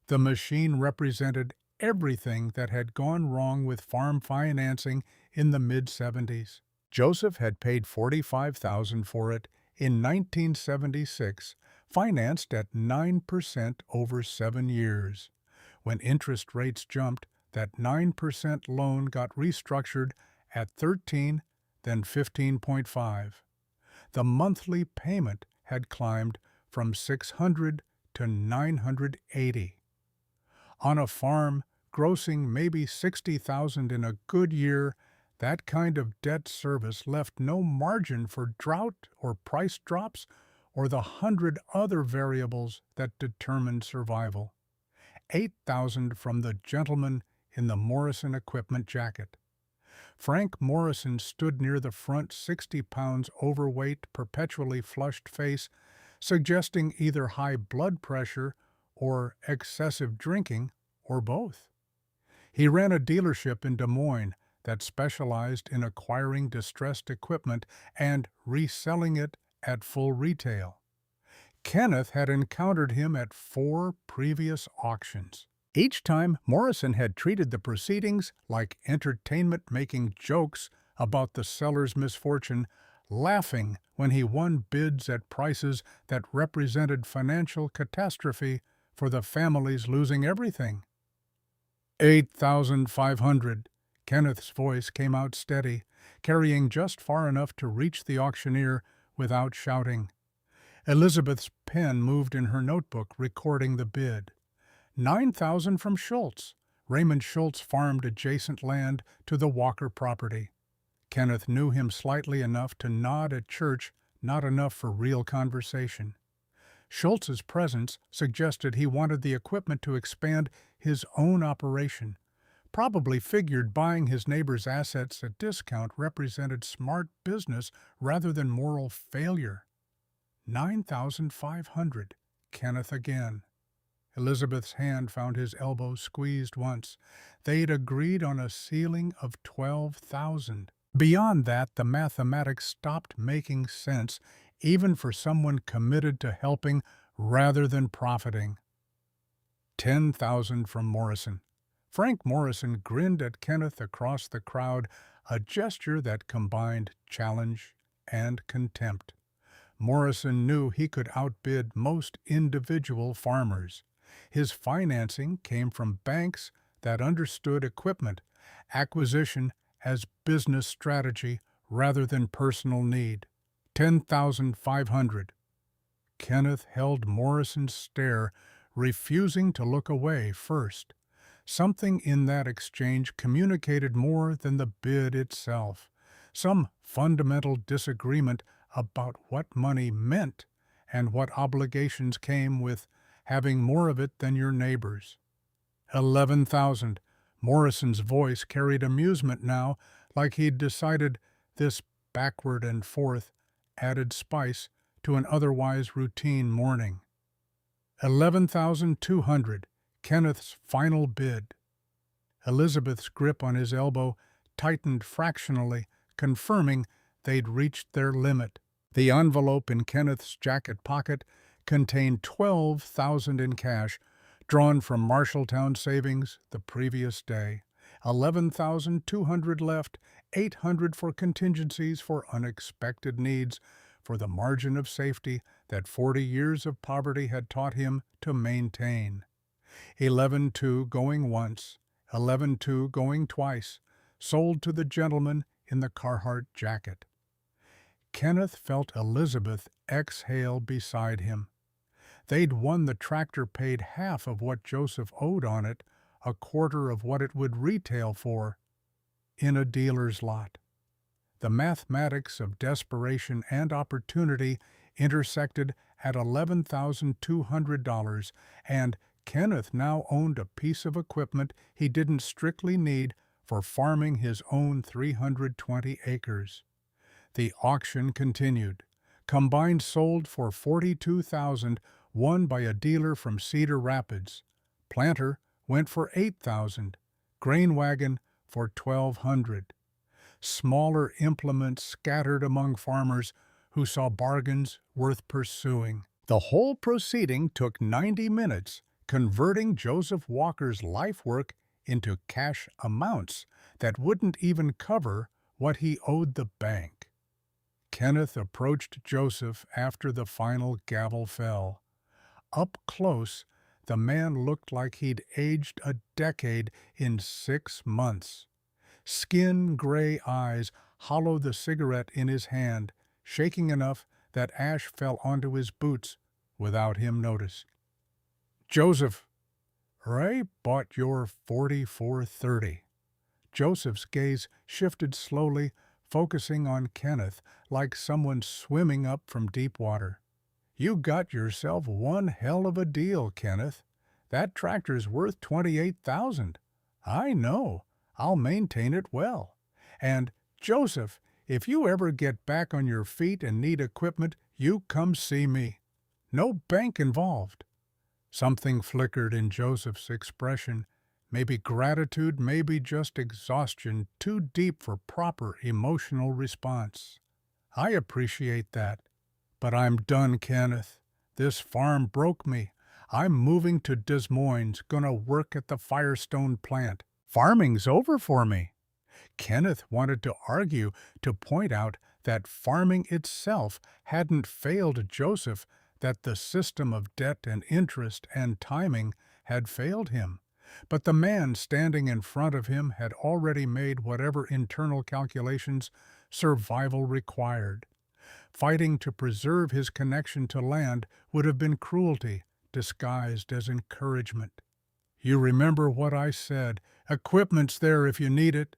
The machine represented everything that had gone wrong with farm financing in the mid-70s. Joseph had paid $45,000 for it in 1976, financed at 9% over 7 years. When interest rates jumped, that 9% loan got restructured at 13, then 15.5. The monthly payment had climbed from $600 to $980. On a farm grossing maybe $60,000 in a good year, that kind of debt service left no margin for drought or price drops or the 100 other variables that determined survival. $8,000 from the gentleman in the Morrison equipment jacket. Frank Morrison stood near the front, 60 pounds overweight, perpetually flushed face, suggesting either high blood pressure or excessive drinking, or both. He ran a dealership in Des Moines that specialized in acquiring distressed equipment and reselling it at full retail. Kenneth had encountered him at 4 previous auctions. Each time, Morrison had treated the proceedings like entertainment, making jokes about the seller's misfortune, laughing when he won bids at prices that represented financial catastrophe for the families losing everything. 8,500. Kenneth's voice came out steady, carrying just far enough to reach the auctioneer without shouting. Elizabeth's pen moved in her notebook, recording the bid. 9,000 from Schultz. Raymond Schultz farmed adjacent land to the Walker property. Kenneth knew him slightly enough to nod at church, not enough for real conversation. Schultz's presence suggested he wanted the equipment to expand his own operation. Probably figured buying his neighbor's assets at discount represented smart business rather than moral failure. 9,500. Kenneth again. Elizabeth's hand found his elbow squeezed once. They'd agreed on a ceiling of 12,000. Beyond that, the mathematics stopped making sense, even for someone committed to helping rather than profiting. 10,000 from Morrison. Frank Morrison grinned at Kenneth across the crowd, a gesture that combined challenge and contempt. Morrison knew he could outbid most individual farmers. His financing came from banks that understood equipment acquisition as business strategy rather than personal need. 10,500. Kenneth held Morrison's stare, refusing to look away first. Something in that exchange communicated more than the bid itself. Some fundamental disagreement about what money meant and what obligations came with having more of it than your neighbors. 11,000. Morrison's voice carried amusement now, like he'd decided this backward and forth added spice to an otherwise routine morning. 11,200. Kenneth's final bid. Elizabeth's grip on his elbow tightened fractionally, confirming they'd reached their limit. The envelope in Kenneth's jacket pocket contained 12,000 in cash, drawn from Marshalltown savings the previous day. 11,200 left, 800 for contingencies for unexpected needs, for the margin of safety that 40 years of poverty had taught him to maintain. 11,200 going once, 11,200 going twice, sold to the gentleman in the Carhartt jacket. Kenneth felt Elizabeth exhale beside him. They'd won the tractor paid half of what Joseph owed on it, a quarter of what it would retail for, in a dealer's lot. The mathematics of desperation and opportunity intersected at $11,200, and Kenneth now owned a piece of equipment he didn't strictly need for farming his own 320 acres. The auction continued. Combined sold for $42,000, won by a dealer from Cedar Rapids. Planter went for $8,000. Grain wagon for $1,200. Smaller implements scattered among farmers who saw bargains worth pursuing. The whole proceeding took 90 minutes, converting Joseph Walker's life work into cash amounts that wouldn't even cover what he owed the bank. Kenneth approached Joseph after the final gavel fell. Up close, the man looked like he'd aged a decade in 6 months. Skin-gray eyes hollowed the cigarette in his hand, shaking enough that ash fell onto his boots without him notice. "Joseph, Ray bought your 4430. Joseph's gaze shifted slowly, focusing on Kenneth like someone swimming up from deep water. "You got yourself one hell of a deal, Kenneth. That tractor's worth $28,000. I know. I'll maintain it well. And, Joseph, if you ever get back on your feet and need equipment, you come see me. No bank involved." Something flickered in Joseph's expression. Maybe gratitude, maybe just exhaustion, too deep for proper emotional response. "I appreciate that. But I'm done, Kenneth. This farm broke me. I'm moving to Des Moines, gonna work at the Firestone plant. Farming's over for me." Kenneth wanted to argue, to point out that farming itself hadn't failed Joseph, that the system of debt and interest and timing had failed him. But the man standing in front of him had already made whatever internal calculations survival required. Fighting to preserve his connection to land would have been cruelty disguised as encouragement. "You remember what I said. Equipment's there if you need it."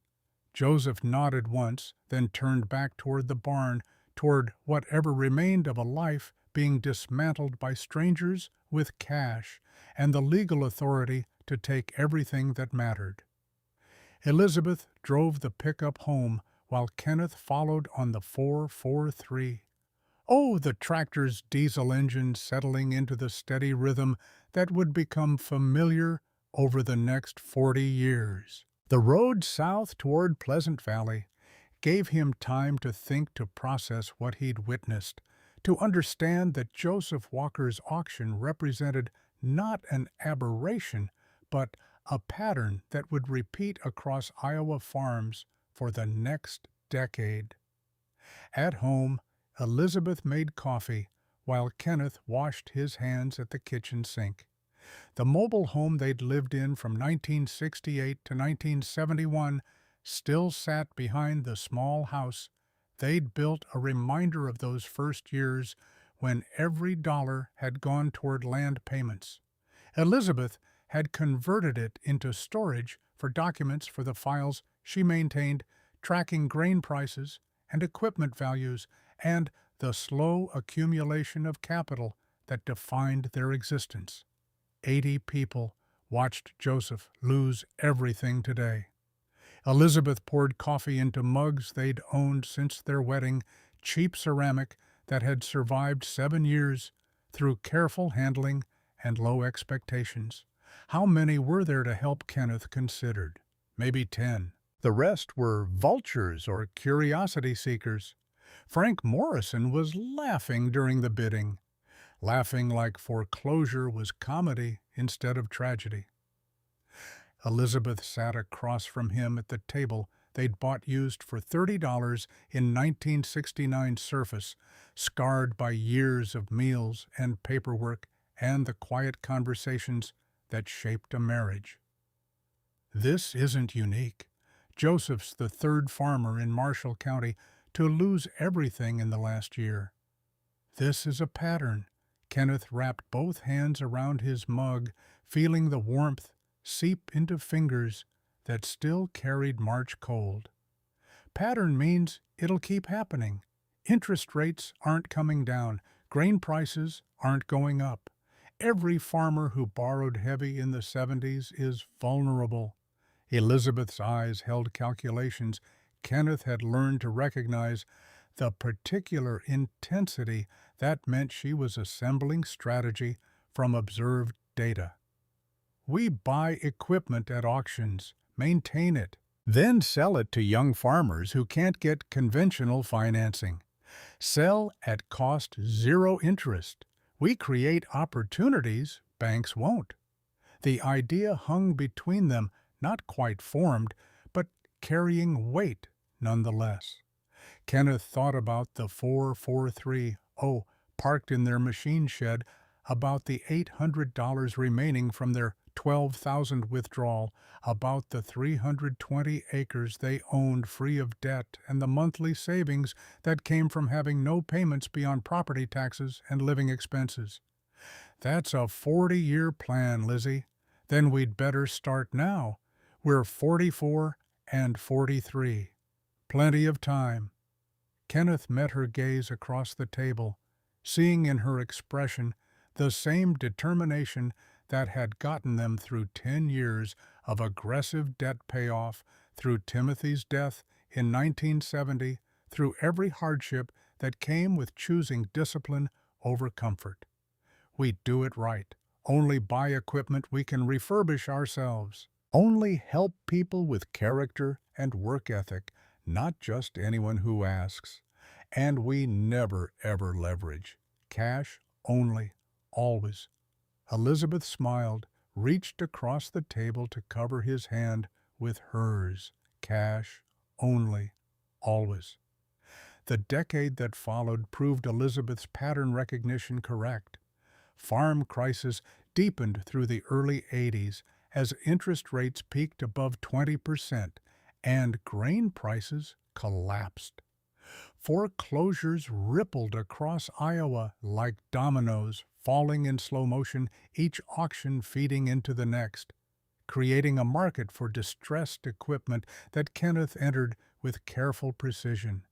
Joseph nodded once, then turned back toward the barn, toward whatever remained of a life being dismantled by strangers with cash and the legal authority to take everything that mattered. Elizabeth drove the pickup home while Kenneth followed on the 443. Oh, the tractor's diesel engine settling into the steady rhythm that would become familiar over the next 40 years. The road south toward Pleasant Valley gave him time to think, to process what he'd witnessed, to understand that Joseph Walker's auction represented not an aberration, but a pattern that would repeat across Iowa farms for the next decade. At home, Elizabeth made coffee while Kenneth washed his hands at the kitchen sink. The mobile home they'd lived in from 1968 to 1971 still sat behind the small house they'd built, a reminder of those first years when every dollar had gone toward land payments. Elizabeth had converted it into storage for documents for the files she maintained, tracking grain prices and equipment values and the slow accumulation of capital that defined their existence. 80 people watched Joseph lose everything today. Elizabeth poured coffee into mugs they'd owned since their wedding, cheap ceramic that had survived 7 years through careful handling and low expectations. How many were there to help, Kenneth considered? Maybe 10. The rest were vultures or curiosity seekers. Frank Morrison was laughing during the bidding, laughing like foreclosure was comedy instead of tragedy. Elizabeth sat across from him at the table they'd bought used for $30 in 1969 Surface, scarred by years of meals and paperwork and the quiet conversations that shaped a marriage. This isn't unique. Joseph's the third farmer in Marshall County to lose everything in the last year. This is a pattern. Kenneth wrapped both hands around his mug, feeling the warmth seep into fingers that still carried March cold. Pattern means it'll keep happening. Interest rates aren't coming down. Grain prices aren't going up. Every farmer who borrowed heavy in the 70s is vulnerable. Elizabeth's eyes held calculations. Kenneth had learned to recognize the particular intensity that meant she was assembling strategy from observed data. We buy equipment at auctions, maintain it, then sell it to young farmers who can't get conventional financing. Sell at cost, zero interest. We create opportunities banks won't. The idea hung between them, not quite formed, but carrying weight nonetheless. Kenneth thought about the 443, parked in their machine shed, about the $800 remaining from their $12,000 withdrawal, about the 320 acres they owned free of debt, and the monthly savings that came from having no payments beyond property taxes and living expenses. That's a 40-year plan, Lizzie. Then we'd better start now. We're 44 and 43. Plenty of time. Kenneth met her gaze across the table, seeing in her expression the same determination that had gotten them through 10 years of aggressive debt payoff, through Timothy's death in 1970, through every hardship that came with choosing discipline over comfort. We do it right. Only buy equipment we can refurbish ourselves. Only help people with character and work ethic, not just anyone who asks. And we never, ever leverage. Cash only, always. Elizabeth smiled, reached across the table to cover his hand with hers. Cash only, always. The decade that followed proved Elizabeth's pattern recognition correct. Farm crisis deepened through the early 80s as interest rates peaked above 20% and grain prices collapsed. Foreclosures rippled across Iowa like dominoes, falling in slow motion, each auction feeding into the next, creating a market for distressed equipment that Kenneth entered with careful precision.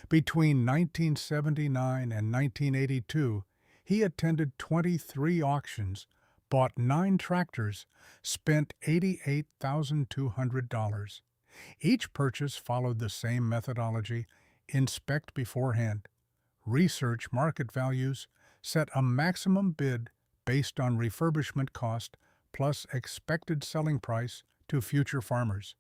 Between 1979 and 1982, he attended 23 auctions, bought 9 tractors, spent $88,200. Each purchase followed the same methodology: inspect beforehand, research market values, set a maximum bid based on refurbishment cost plus expected selling price to future farmers.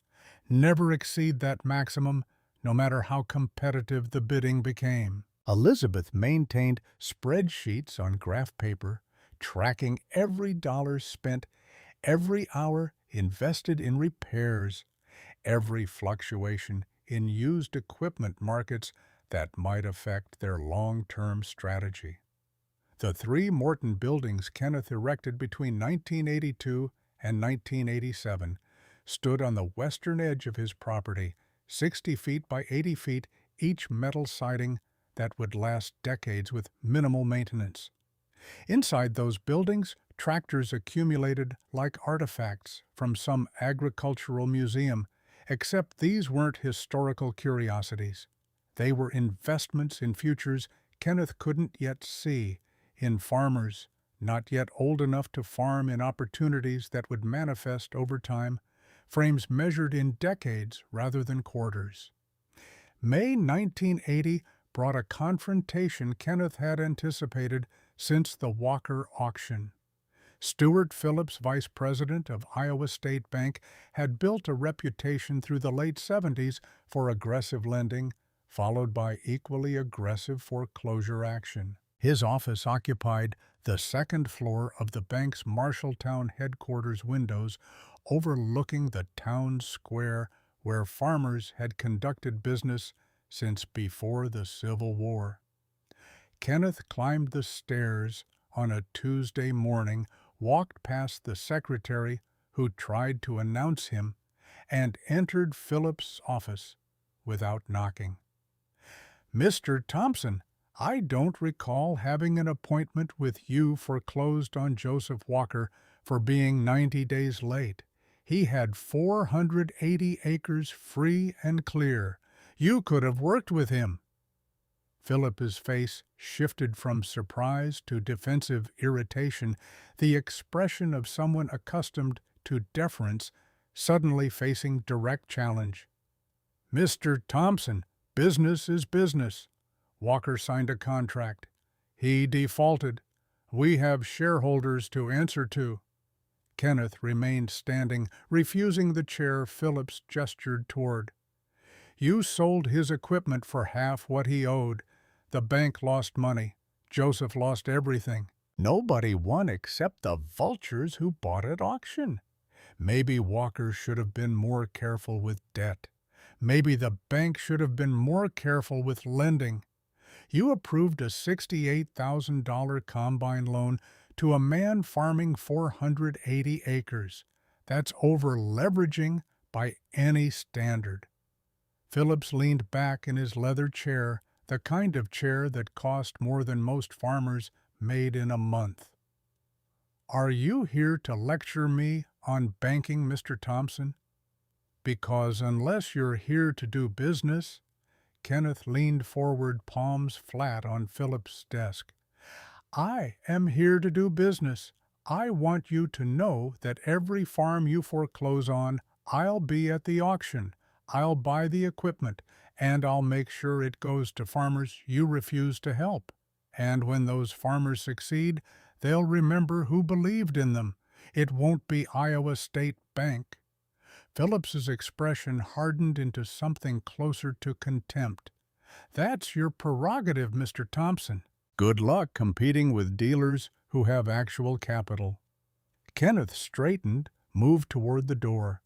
Never exceed that maximum, no matter how competitive the bidding became. Elizabeth maintained spreadsheets on graph paper, tracking every dollar spent, every hour invested in repairs, every fluctuation in used equipment markets that might affect their long-term strategy. The 3 Morton buildings Kenneth erected between 1982 and 1987 stood on the western edge of his property, 60 feet by 80 feet, each metal siding that would last decades with minimal maintenance. Inside those buildings, tractors accumulated like artifacts from some agricultural museum, except these weren't historical curiosities. They were investments in futures Kenneth couldn't yet see, in farmers not yet old enough to farm, in opportunities that would manifest over time, frames measured in decades rather than quarters. May 1980 brought a confrontation Kenneth had anticipated since the Walker auction. Stuart Phillips, vice president of Iowa State Bank, had built a reputation through the late 70s for aggressive lending, followed by equally aggressive foreclosure action. His office occupied the second floor of the bank's Marshalltown headquarters windows, overlooking the town square where farmers had conducted business since before the Civil War. Kenneth climbed the stairs on a Tuesday morning, walked past the secretary who tried to announce him, and entered Phillips' office without knocking. "Mr. Thompson, I don't recall having an appointment with you foreclosed on Joseph Walker for being 90 days late. He had 480 acres free and clear. You could have worked with him." Philip's face shifted from surprise to defensive irritation, the expression of someone accustomed to deference suddenly facing direct challenge. "Mr. Thompson, business is business. Walker signed a contract. He defaulted. We have shareholders to answer to." Kenneth remained standing, refusing the chair Phillips gestured toward. "You sold his equipment for half what he owed. The bank lost money. Joseph lost everything. Nobody won except the vultures who bought at auction. Maybe Walker should have been more careful with debt. Maybe the bank should have been more careful with lending. You approved a $68,000 combine loan to a man farming 480 acres. That's over-leveraging by any standard." Phillips leaned back in his leather chair, the kind of chair that cost more than most farmers made in a month. "Are you here to lecture me on banking, Mr. Thompson? Because unless you're here to do business—" Kenneth leaned forward, palms flat on Phillips' desk. "I am here to do business. I want you to know that every farm you foreclose on, I'll be at the auction. I'll buy the equipment, and I'll make sure it goes to farmers you refuse to help. And when those farmers succeed, they'll remember who believed in them. It won't be Iowa State Bank." Phillips's expression hardened into something closer to contempt. "That's your prerogative, Mr. Thompson. Good luck competing with dealers who have actual capital. Kenneth straightened, moved toward the door.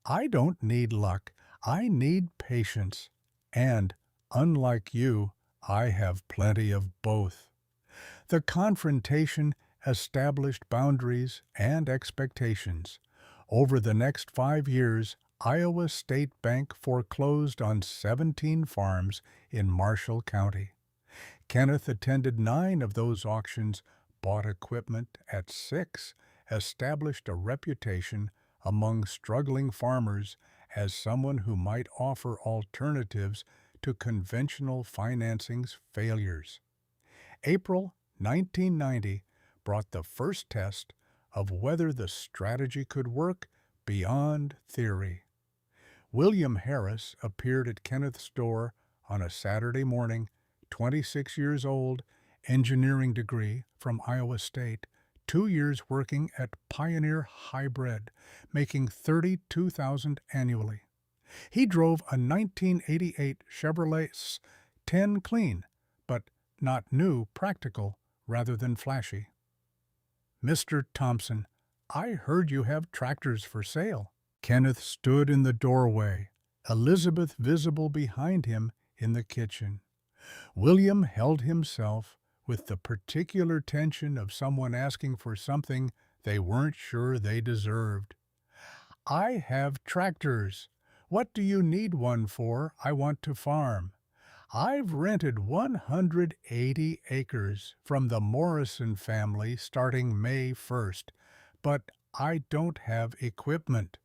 I don't need luck. I need patience. And, unlike you, I have plenty of both. The confrontation established boundaries and expectations. Over the next 5 years, Iowa State Bank foreclosed on 17 farms in Marshall County. Kenneth attended 9 of those auctions, bought equipment at 6, established a reputation among struggling farmers as someone who might offer alternatives to conventional financing's failures. April 1990 brought the first test of whether the strategy could work beyond theory. William Harris appeared at Kenneth's door on a Saturday morning, 26 years old, engineering degree from Iowa State, 2 years working at Pioneer Hybrid, making $32,000 annually. He drove a 1988 Chevrolet 10 clean, but not new, practical, rather than flashy. Mr. Thompson, I heard you have tractors for sale. Kenneth stood in the doorway, Elizabeth visible behind him in the kitchen. William held himself with the particular tension of someone asking for something they weren't sure they deserved. I have tractors. What do you need one for? I want to farm. I've rented 180 acres from the Morrison family starting May 1st, but I don't have equipment.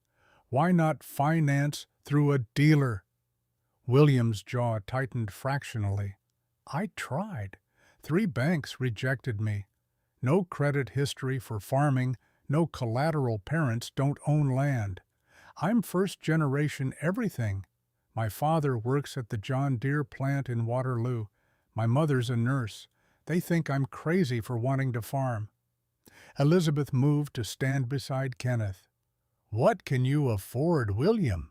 Why not finance through a dealer? William's jaw tightened fractionally. I tried. 3 banks rejected me. No credit history for farming, no collateral, parents don't own land. I'm first generation everything. My father works at the John Deere plant in Waterloo. My mother's a nurse. They think I'm crazy for wanting to farm. Elizabeth moved to stand beside Kenneth. What can you afford, William?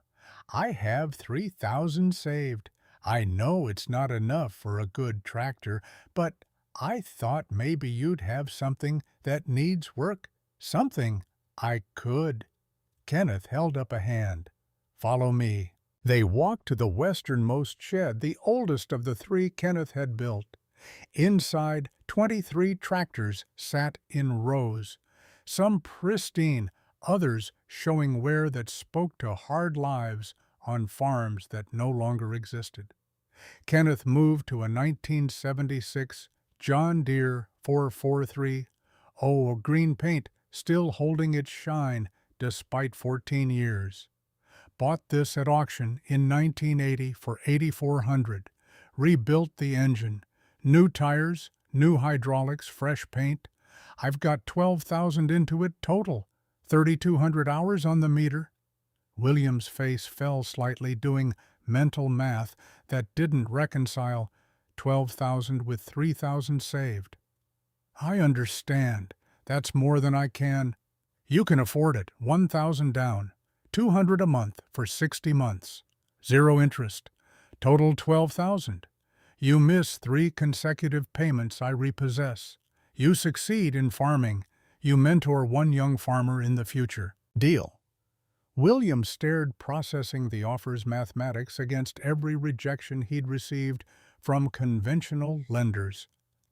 I have $3,000 saved. I know it's not enough for a good tractor, but I thought maybe you'd have something that needs work, something I could. Kenneth held up a hand. Follow me. They walked to the westernmost shed, the oldest of the 3 Kenneth had built. Inside, 23 tractors sat in rows, some pristine, others showing wear that spoke to hard lives on farms that no longer existed. Kenneth moved to a 1976 John Deere 443, green paint still holding its shine despite 14 years. Bought this at auction in 1980 for $8,400, rebuilt the engine, new tires, new hydraulics, fresh paint. I've got $12,000 into it total, 3,200 hours on the meter. William's face fell slightly, doing mental math that didn't reconcile 12,000 with 3,000 saved. I understand. That's more than I can. You can afford it, 1,000 down. $200 a month for 60 months. 0 interest. Total 12,000. You miss 3 consecutive payments I repossess. You succeed in farming. You mentor 1 young farmer in the future. Deal. William stared, processing the offer's mathematics against every rejection he'd received from conventional lenders.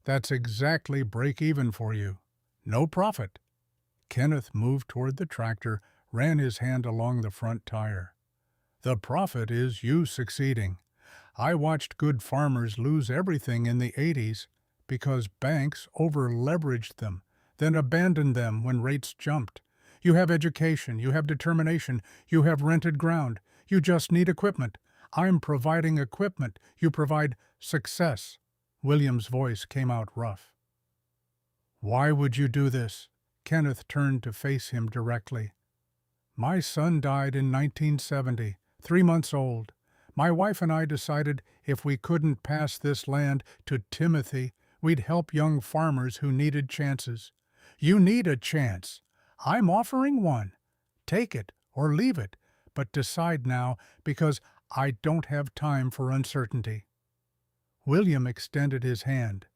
That's exactly break even for you. No profit. Kenneth moved toward the tractor, ran his hand along the front tire. The profit is you succeeding. I watched good farmers lose everything in the 80s because banks over-leveraged them, then abandoned them when rates jumped. You have education, you have determination, you have rented ground. You just need equipment. I'm providing equipment. You provide success. William's voice came out rough. Why would you do this? Kenneth turned to face him directly. My son died in 1970, 3 months old. My wife and I decided if we couldn't pass this land to Timothy, we'd help young farmers who needed chances. You need a chance. I'm offering one. Take it or leave it, but decide now because I don't have time for uncertainty. William extended his hand.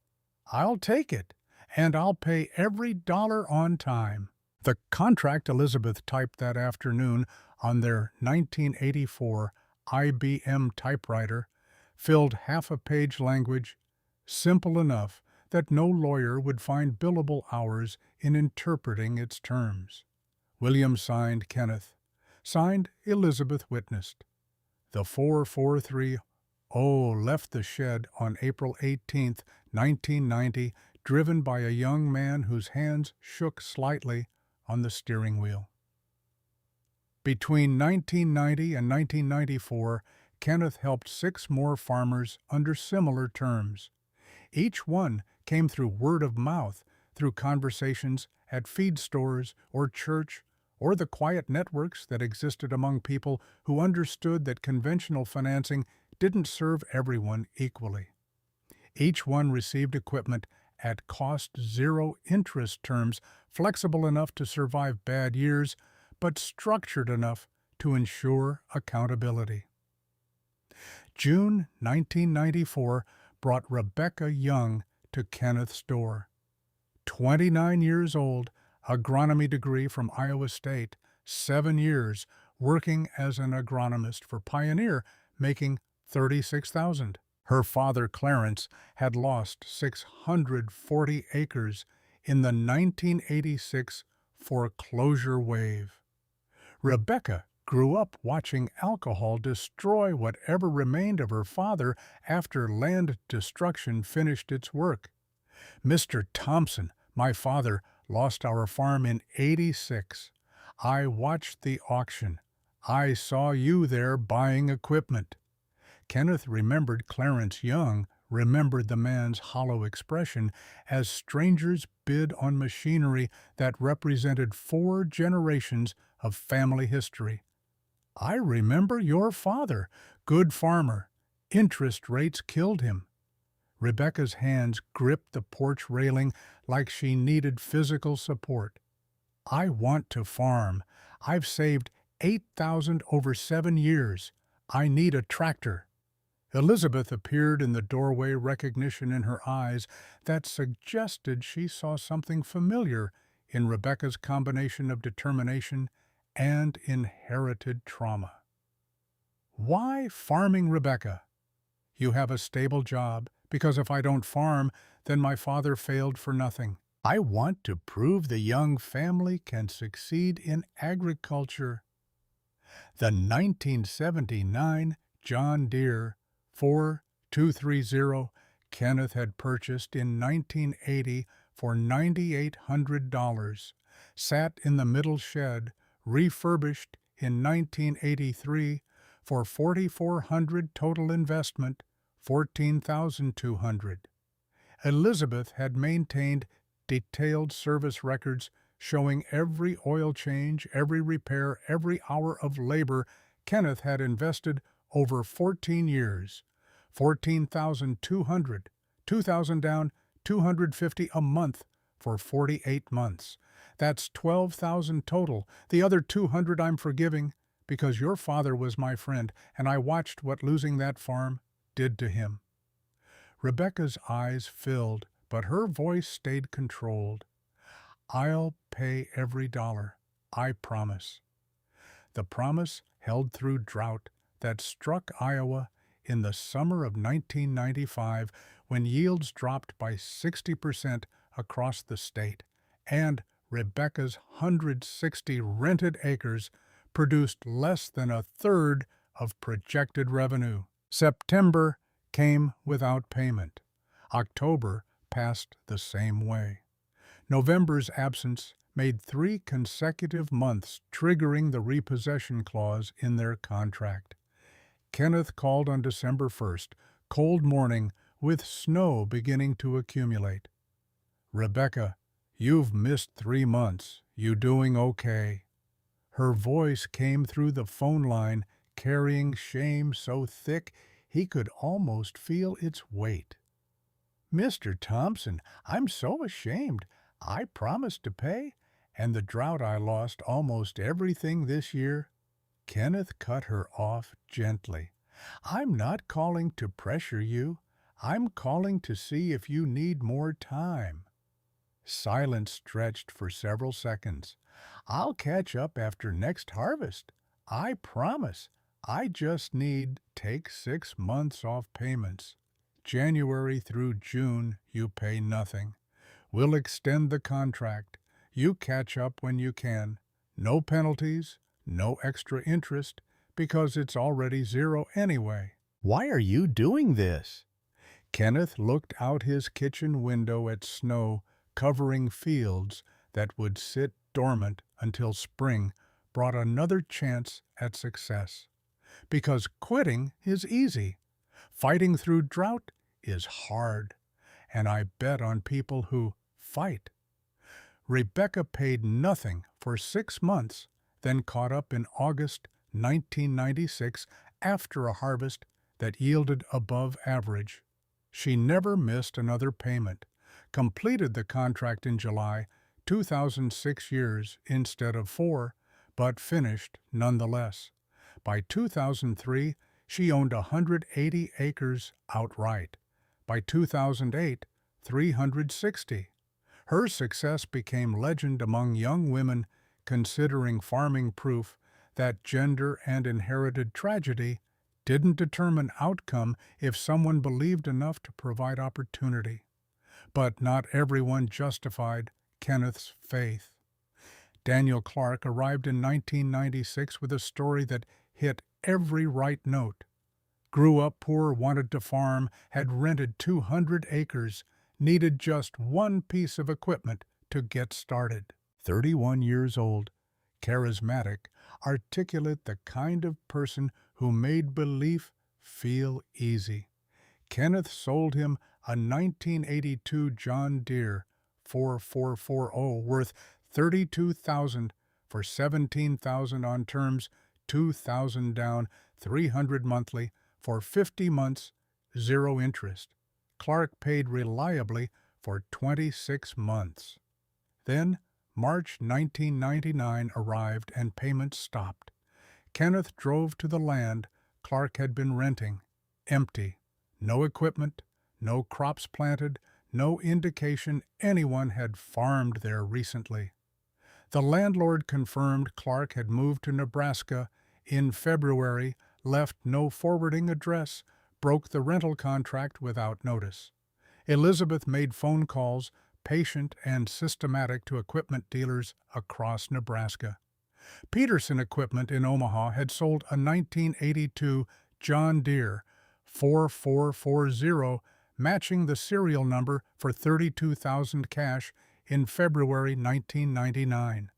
I'll take it, and I'll pay every dollar on time. The contract Elizabeth typed that afternoon on their 1984 IBM typewriter filled half-a-page language, simple enough that no lawyer would find billable hours in interpreting its terms. William signed Kenneth. Signed Elizabeth witnessed. The 443 left the shed on April 18, 1990, driven by a young man whose hands shook slightly on the steering wheel. Between 1990 and 1994, Kenneth helped 6 more farmers under similar terms. Each one came through word of mouth, through conversations at feed stores or church, or the quiet networks that existed among people who understood that conventional financing didn't serve everyone equally. Each one received equipment at cost-zero interest terms, flexible enough to survive bad years, but structured enough to ensure accountability. June 1994 brought Rebecca Young to Kenneth's door. 29 years old, agronomy degree from Iowa State, 7 years working as an agronomist for Pioneer, making $36,000. Her father, Clarence, had lost 640 acres in the 1986 foreclosure wave. Rebecca grew up watching alcohol destroy whatever remained of her father after land destruction finished its work. Mr. Thompson, my father, lost our farm in '86. I watched the auction. I saw you there buying equipment. Kenneth remembered Clarence Young, remembered the man's hollow expression as strangers bid on machinery that represented 4 generations of family history. I remember your father, good farmer. Interest rates killed him. Rebecca's hands gripped the porch railing like she needed physical support. I want to farm. I've saved $8,000 over 7 years. I need a tractor. Elizabeth appeared in the doorway, recognition in her eyes that suggested she saw something familiar in Rebecca's combination of determination and inherited trauma. Why farming, Rebecca? You have a stable job, because if I don't farm, then my father failed for nothing. I want to prove the Young family can succeed in agriculture. The 1979 John Deere 4230 Kenneth had purchased in 1980 for $9,800, sat in the middle shed, refurbished in 1983 for $4,400 total investment, $14,200. Elizabeth had maintained detailed service records showing every oil change, every repair, every hour of labor Kenneth had invested over 14 years. $14,200, $2,000 down, $250 a month for 48 months. That's $12,000 total. The other $200 I'm forgiving because your father was my friend and I watched what losing that farm did to him. Rebecca's eyes filled, but her voice stayed controlled. I'll pay every dollar, I promise. The promise held through drought that struck Iowa in the summer of 1995 when yields dropped by 60% across the state, and Rebecca's 160 rented acres produced less than a third of projected revenue. September came without payment. October passed the same way. November's absence made 3 consecutive months, triggering the repossession clause in their contract. Kenneth called on December 1st, cold morning, with snow beginning to accumulate. Rebecca, you've missed 3 months. You doing okay? Her voice came through the phone line, carrying shame so thick he could almost feel its weight. Mr. Thompson, I'm so ashamed. I promised to pay, and the drought I lost almost everything this year. Kenneth cut her off gently. I'm not calling to pressure you. I'm calling to see if you need more time. Silence stretched for several seconds. "I'll catch up after next harvest. I promise. I just need take 6 months off payments. January through June, you pay nothing. We'll extend the contract. You catch up when you can. No penalties, no extra interest, because it's already zero anyway." "Why are you doing this?" Kenneth looked out his kitchen window at snow covering fields that would sit dormant until spring brought another chance at success. "Because quitting is easy. Fighting through drought is hard, and I bet on people who fight." Rebecca paid nothing for 6 months, then caught up in August 1996 after a harvest that yielded above average. She never missed another payment, completed the contract in July, 2006 years instead of 4, but finished nonetheless. By 2003, she owned 180 acres outright. By 2008, 360. Her success became legend among young women considering farming, proof that gender and inherited tragedy didn't determine outcome if someone believed enough to provide opportunity. But not everyone justified Kenneth's faith. Daniel Clark arrived in 1996 with a story that hit every right note. Grew up poor, wanted to farm, had rented 200 acres, needed just one piece of equipment to get started. 31 years old, charismatic, articulate, the kind of person who made belief feel easy. Kenneth sold him a 1982 John Deere 4440 worth $32,000 for $17,000 on terms, $2,000 down, $300 monthly for 50 months, zero interest. Clark paid reliably for 26 months. Then March 1999 arrived and payments stopped. Kenneth drove to the land Clark had been renting, empty. No equipment, no crops planted, no indication anyone had farmed there recently. The landlord confirmed Clark had moved to Nebraska in February, left no forwarding address, broke the rental contract without notice. Elizabeth made phone calls, patient and systematic, to equipment dealers across Nebraska. Peterson Equipment in Omaha had sold a 1982 John Deere 4440, matching the serial number, for $32,000 cash in February 1999.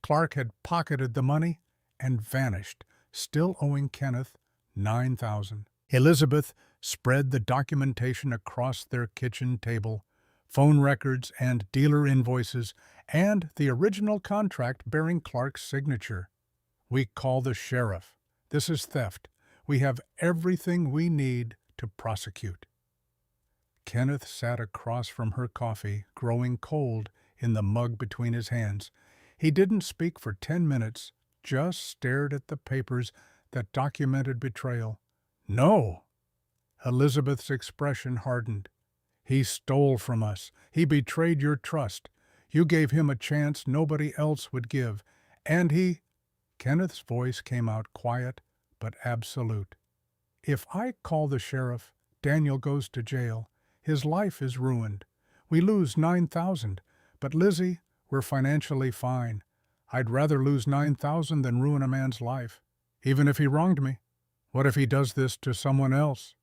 Clark had pocketed the money and vanished, still owing Kenneth $9,000. Elizabeth spread the documentation across their kitchen table, phone records and dealer invoices, and the original contract bearing Clark's signature. "We call the sheriff. This is theft. We have everything we need to prosecute." Kenneth sat across from her, coffee growing cold in the mug between his hands. He didn't speak for 10 minutes, just stared at the papers that documented betrayal. "No!" Elizabeth's expression hardened. "He stole from us. He betrayed your trust. You gave him a chance nobody else would give. And he—" Kenneth's voice came out quiet but absolute. "If I call the sheriff, Daniel goes to jail. His life is ruined. We lose $9,000. But Lizzie, we're financially fine. I'd rather lose $9,000 than ruin a man's life, even if he wronged me. What if he does this to someone else?"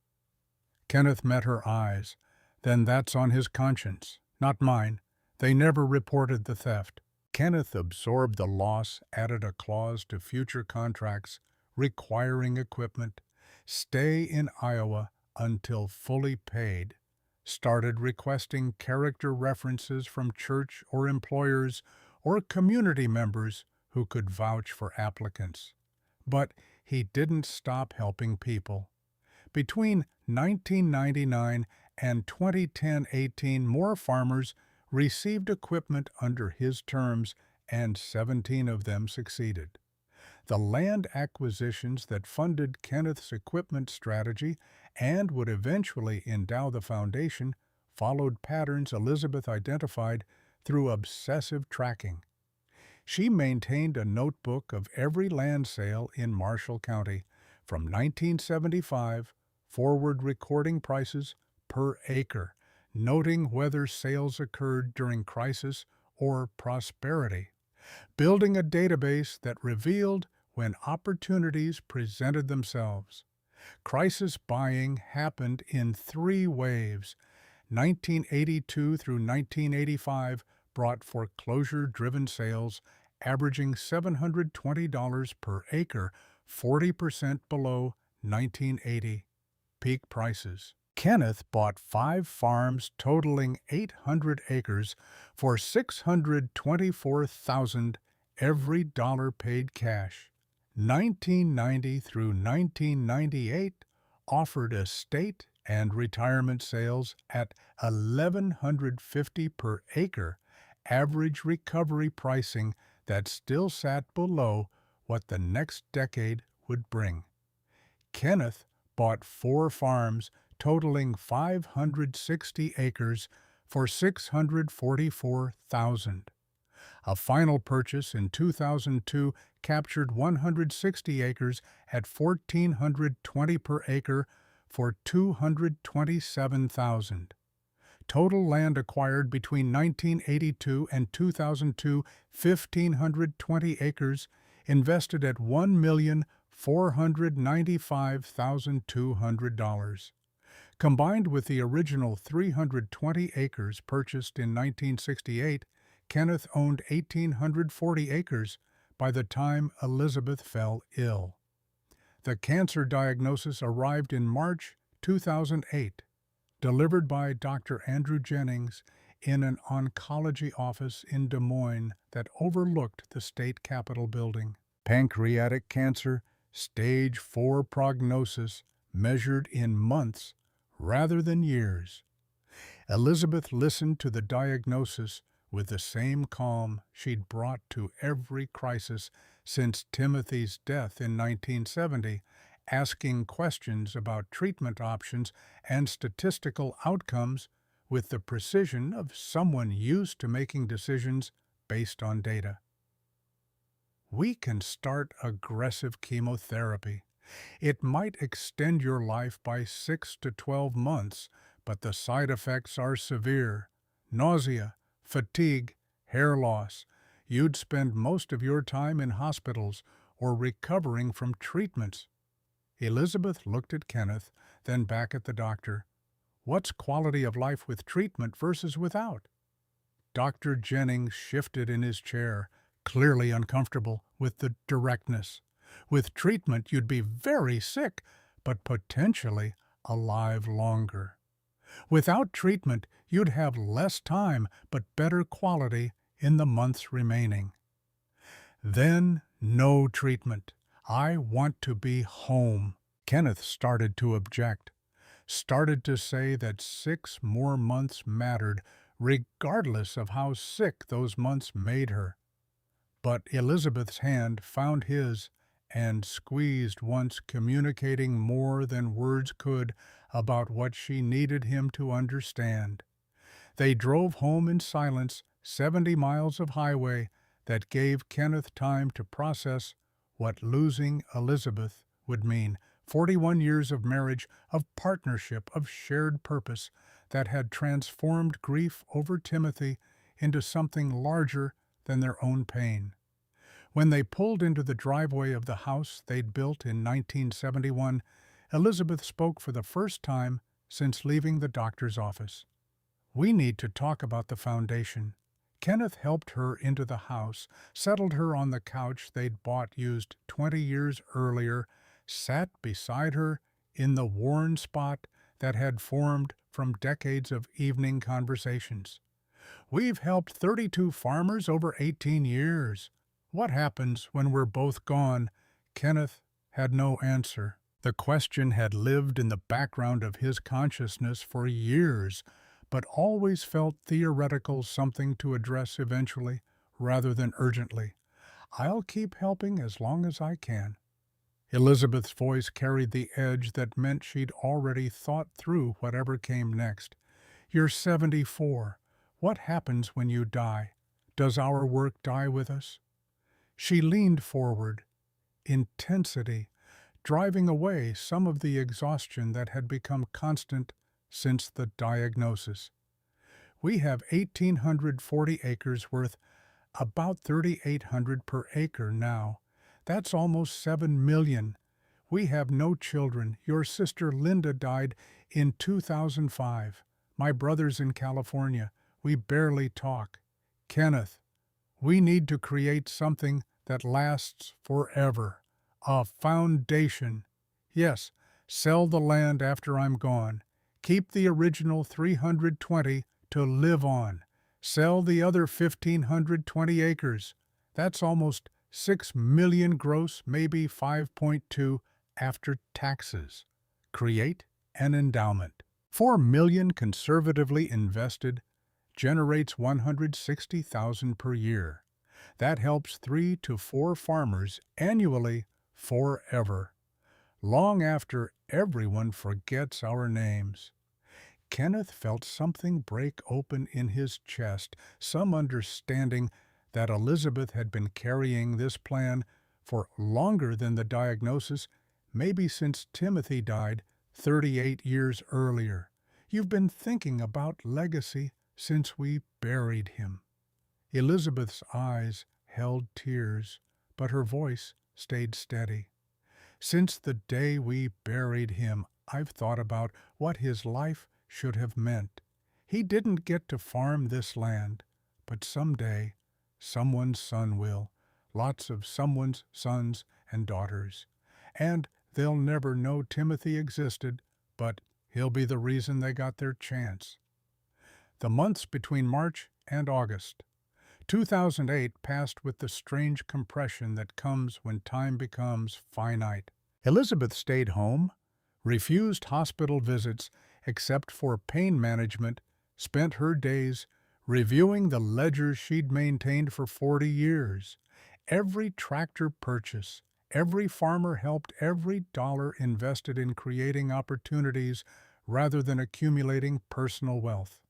Kenneth met her eyes. "Then that's on his conscience, not mine. They never reported the theft." Kenneth absorbed the loss, added a clause to future contracts requiring equipment, stay in Iowa until fully paid, started requesting character references from church or employers or community members who could vouch for applicants. But he didn't stop helping people. Between 1999 and 2010-18, more farmers received equipment under his terms, and 17 of them succeeded. The land acquisitions that funded Kenneth's equipment strategy and would eventually endow the foundation followed patterns Elizabeth identified through obsessive tracking. She maintained a notebook of every land sale in Marshall County from 1975, forward recording prices per acre, noting whether sales occurred during crisis or prosperity, building a database that revealed when opportunities presented themselves. Crisis buying happened in three waves. 1982 through 1985 brought foreclosure-driven sales averaging $720 per acre, 40% below 1980 peak prices. Kenneth bought 5 farms totaling 800 acres for $624,000, every dollar paid cash. 1990 through 1998 offered estate and retirement sales at $1,150 per acre, average recovery pricing that still sat below what the next decade would bring. Kenneth bought 4 farms totaling 560 acres for $644,000. A final purchase in 2002 captured 160 acres at $1,420 per acre for $227,000. Total land acquired between 1982 and 2002, 1,520 acres, invested at $1,495,200. Combined with the original 320 acres purchased in 1968, Kenneth owned 1,840 acres by the time Elizabeth fell ill. The cancer diagnosis arrived in March 2008, delivered by Dr. Andrew Jennings in an oncology office in Des Moines that overlooked the state capitol building. Pancreatic cancer, stage 4 prognosis, measured in months rather than years. Elizabeth listened to the diagnosis with the same calm she'd brought to every crisis since Timothy's death in 1970, asking questions about treatment options and statistical outcomes with the precision of someone used to making decisions based on data. We can start aggressive chemotherapy. It might extend your life by 6 to 12 months, but the side effects are severe. Nausea, fatigue, hair loss. You'd spend most of your time in hospitals or recovering from treatments. Elizabeth looked at Kenneth, then back at the doctor. What's quality of life with treatment versus without? Dr. Jennings shifted in his chair, clearly uncomfortable with the directness. With treatment, you'd be very sick, but potentially alive longer. Without treatment, you'd have less time, but better quality in the months remaining. Then, no treatment. I want to be home. Kenneth started to object, started to say that 6 more months mattered, regardless of how sick those months made her. But Elizabeth's hand found his and squeezed once, communicating more than words could about what she needed him to understand. They drove home in silence, 70 miles of highway that gave Kenneth time to process what losing Elizabeth would mean. 41 years of marriage, of partnership, of shared purpose that had transformed grief over Timothy into something larger than their own pain. When they pulled into the driveway of the house they'd built in 1971, Elizabeth spoke for the first time since leaving the doctor's office. We need to talk about the foundation. Kenneth helped her into the house, settled her on the couch they'd bought used 20 years earlier, sat beside her in the worn spot that had formed from decades of evening conversations. We've helped 32 farmers over 18 years. What happens when we're both gone? Kenneth had no answer. The question had lived in the background of his consciousness for years, but always felt theoretical, something to address eventually, rather than urgently. I'll keep helping as long as I can. Elizabeth's voice carried the edge that meant she'd already thought through whatever came next. You're 74. What happens when you die? Does our work die with us? She leaned forward, intensity, driving away some of the exhaustion that had become constant since the diagnosis. We have 1,840 acres worth about 3,800 per acre now. That's almost 7 million. We have no children. Your sister Linda died in 2005. My brother's in California. We barely talk. Kenneth, we need to create something that lasts forever. A foundation. Yes, sell the land after I'm gone. Keep the original 320 to live on. Sell the other 1,520 acres. That's almost 6 million gross, maybe 5.2 after taxes. Create an endowment. 4 million conservatively invested generates 160,000 per year. That helps 3 to 4 farmers annually forever, long after everyone forgets our names. Kenneth felt something break open in his chest, some understanding that Elizabeth had been carrying this plan for longer than the diagnosis, maybe since Timothy died 38 years earlier. You've been thinking about legacy since we buried him. Elizabeth's eyes held tears, but her voice stayed steady. Since the day we buried him, I've thought about what his life should have meant. He didn't get to farm this land, but someday someone's son will, lots of someone's sons and daughters. And they'll never know Timothy existed, but he'll be the reason they got their chance. The months between March and August 2008 passed with the strange compression that comes when time becomes finite. Elizabeth stayed home, refused hospital visits except for pain management, spent her days reviewing the ledgers she'd maintained for 40 years. Every tractor purchase, every farmer helped, every dollar invested in creating opportunities rather than accumulating personal wealth.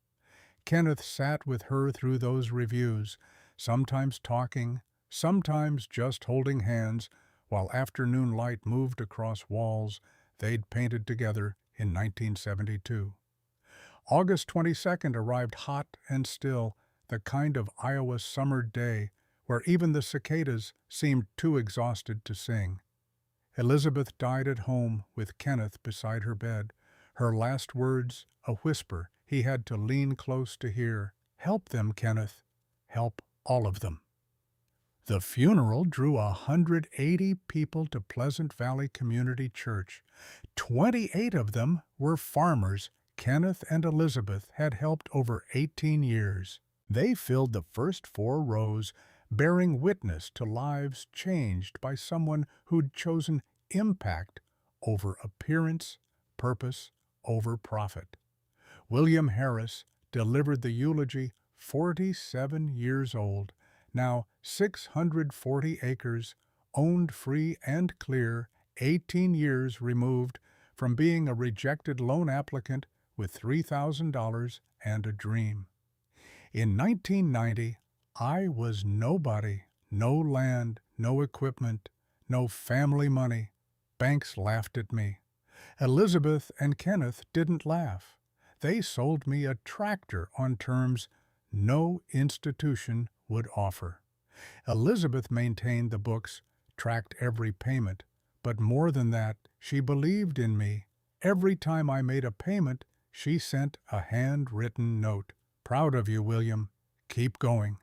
Kenneth sat with her through those reviews, sometimes talking, sometimes just holding hands, while afternoon light moved across walls they'd painted together in 1972. August 22nd arrived hot and still, the kind of Iowa summer day where even the cicadas seemed too exhausted to sing. Elizabeth died at home with Kenneth beside her bed, her last words a whisper he had to lean close to hear. Help them, Kenneth. Help all of them. The funeral drew 180 people to Pleasant Valley Community Church. 28 of them were farmers Kenneth and Elizabeth had helped over 18 years. They filled the first 4 rows, bearing witness to lives changed by someone who'd chosen impact over appearance, purpose over profit. William Harris delivered the eulogy, 47 years old, now 640 acres, owned free and clear, 18 years removed from being a rejected loan applicant with $3,000 and a dream. In 1990, I was nobody, no land, no equipment, no family money. Banks laughed at me. Elizabeth and Kenneth didn't laugh. They sold me a tractor on terms no institution would offer. Elizabeth maintained the books, tracked every payment, but more than that, she believed in me. Every time I made a payment, she sent a handwritten note. Proud of you, William. Keep going.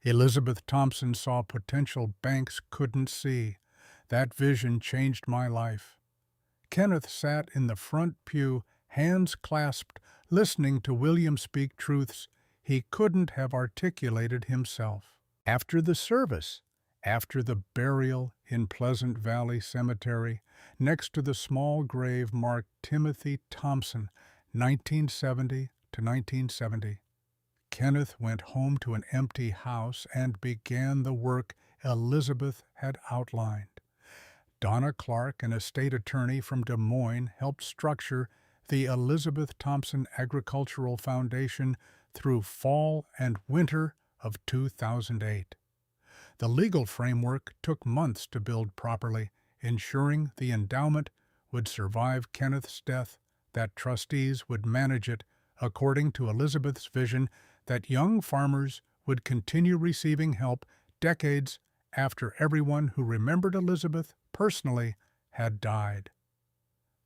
Elizabeth Thompson saw potential banks couldn't see. That vision changed my life. Kenneth sat in the front pew, hands clasped, listening to William speak truths he couldn't have articulated himself. After the service, after the burial in Pleasant Valley Cemetery, next to the small grave marked Timothy Thompson, 1970 to 1970, Kenneth went home to an empty house and began the work Elizabeth had outlined. Donna Clark, an estate attorney from Des Moines, helped structure the Elizabeth Thompson Agricultural Foundation through fall and winter of 2008. The legal framework took months to build properly, ensuring the endowment would survive Kenneth's death, that trustees would manage it according to Elizabeth's vision, that young farmers would continue receiving help decades after everyone who remembered Elizabeth personally had died.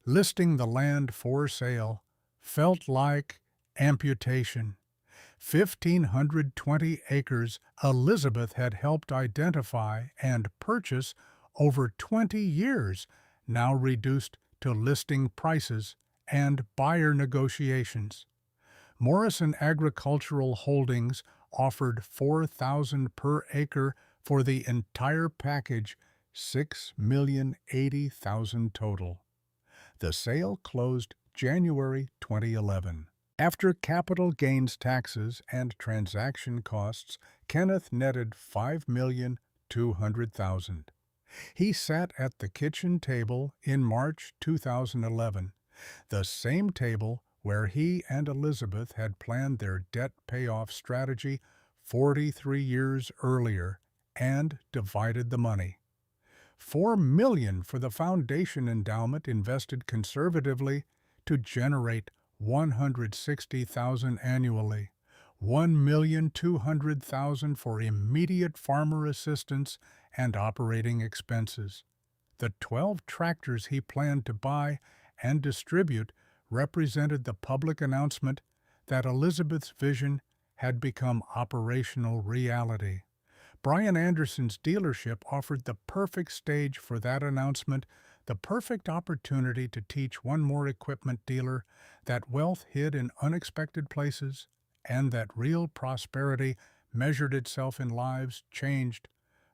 Listing the land for sale felt like amputation. 1,520 acres Elizabeth had helped identify and purchase over 20 years, now reduced to listing prices and buyer negotiations. Morrison Agricultural Holdings offered $4,000 per acre for the entire package, $6,080,000 total. The sale closed January 2011. After capital gains taxes and transaction costs, Kenneth netted $5,200,000. He sat at the kitchen table in March 2011, the same table where he and Elizabeth had planned their debt payoff strategy 43 years earlier, and divided the money. $4 million for the foundation endowment invested conservatively to generate $160,000 annually, $1,200,000 for immediate farmer assistance and operating expenses. The 12 tractors he planned to buy and distribute represented the public announcement that Elizabeth's vision had become operational reality. Brian Anderson's dealership offered the perfect stage for that announcement, the perfect opportunity to teach one more equipment dealer that wealth hid in unexpected places and that real prosperity measured itself in lives changed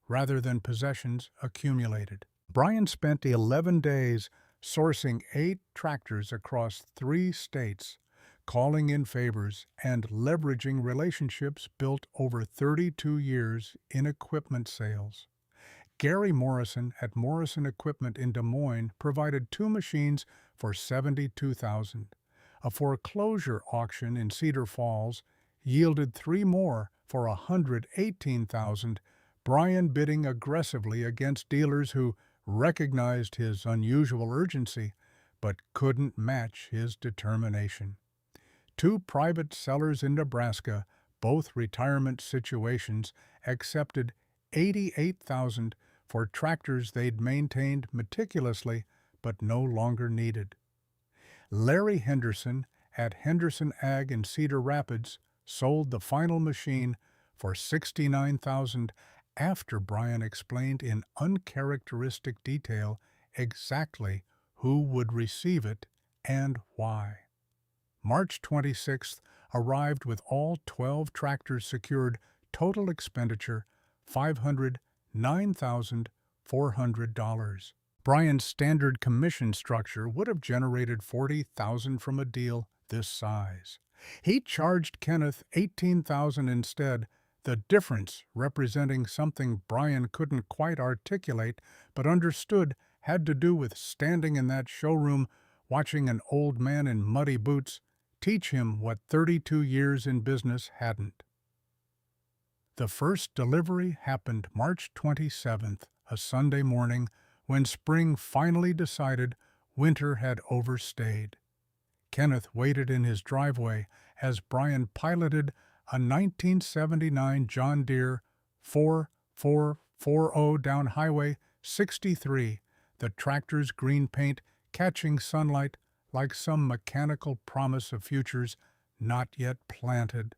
rather than possessions accumulated. Brian spent 11 days sourcing 8 tractors across 3 states, calling in favors and leveraging relationships built over 32 years in equipment sales. Gary Morrison at Morrison Equipment in Des Moines provided 2 machines for $72,000. A foreclosure auction in Cedar Falls yielded 3 more for $118,000, Brian bidding aggressively against dealers who recognized his unusual urgency but couldn't match his determination. 2 private sellers in Nebraska, both retirement situations, accepted $88,000 for tractors they'd maintained meticulously but no longer needed. Larry Henderson at Henderson Ag in Cedar Rapids sold the final machine for $69,000 after Brian explained in uncharacteristic detail exactly who would receive it and why. March 26th arrived with all 12 tractors secured, total expenditure $509,400. Brian's standard commission structure would have generated $40,000 from a deal this size. He charged Kenneth $18,000 instead, the difference representing something Brian couldn't quite articulate but understood had to do with standing in that showroom watching an old man in muddy boots teach him what 32 years in business hadn't. The first delivery happened March 27th, a Sunday morning, when spring finally decided winter had overstayed. Kenneth waited in his driveway as Brian piloted a 1979 John Deere 4440 down Highway 63, the tractor's green paint catching sunlight like some mechanical promise of futures not yet planted.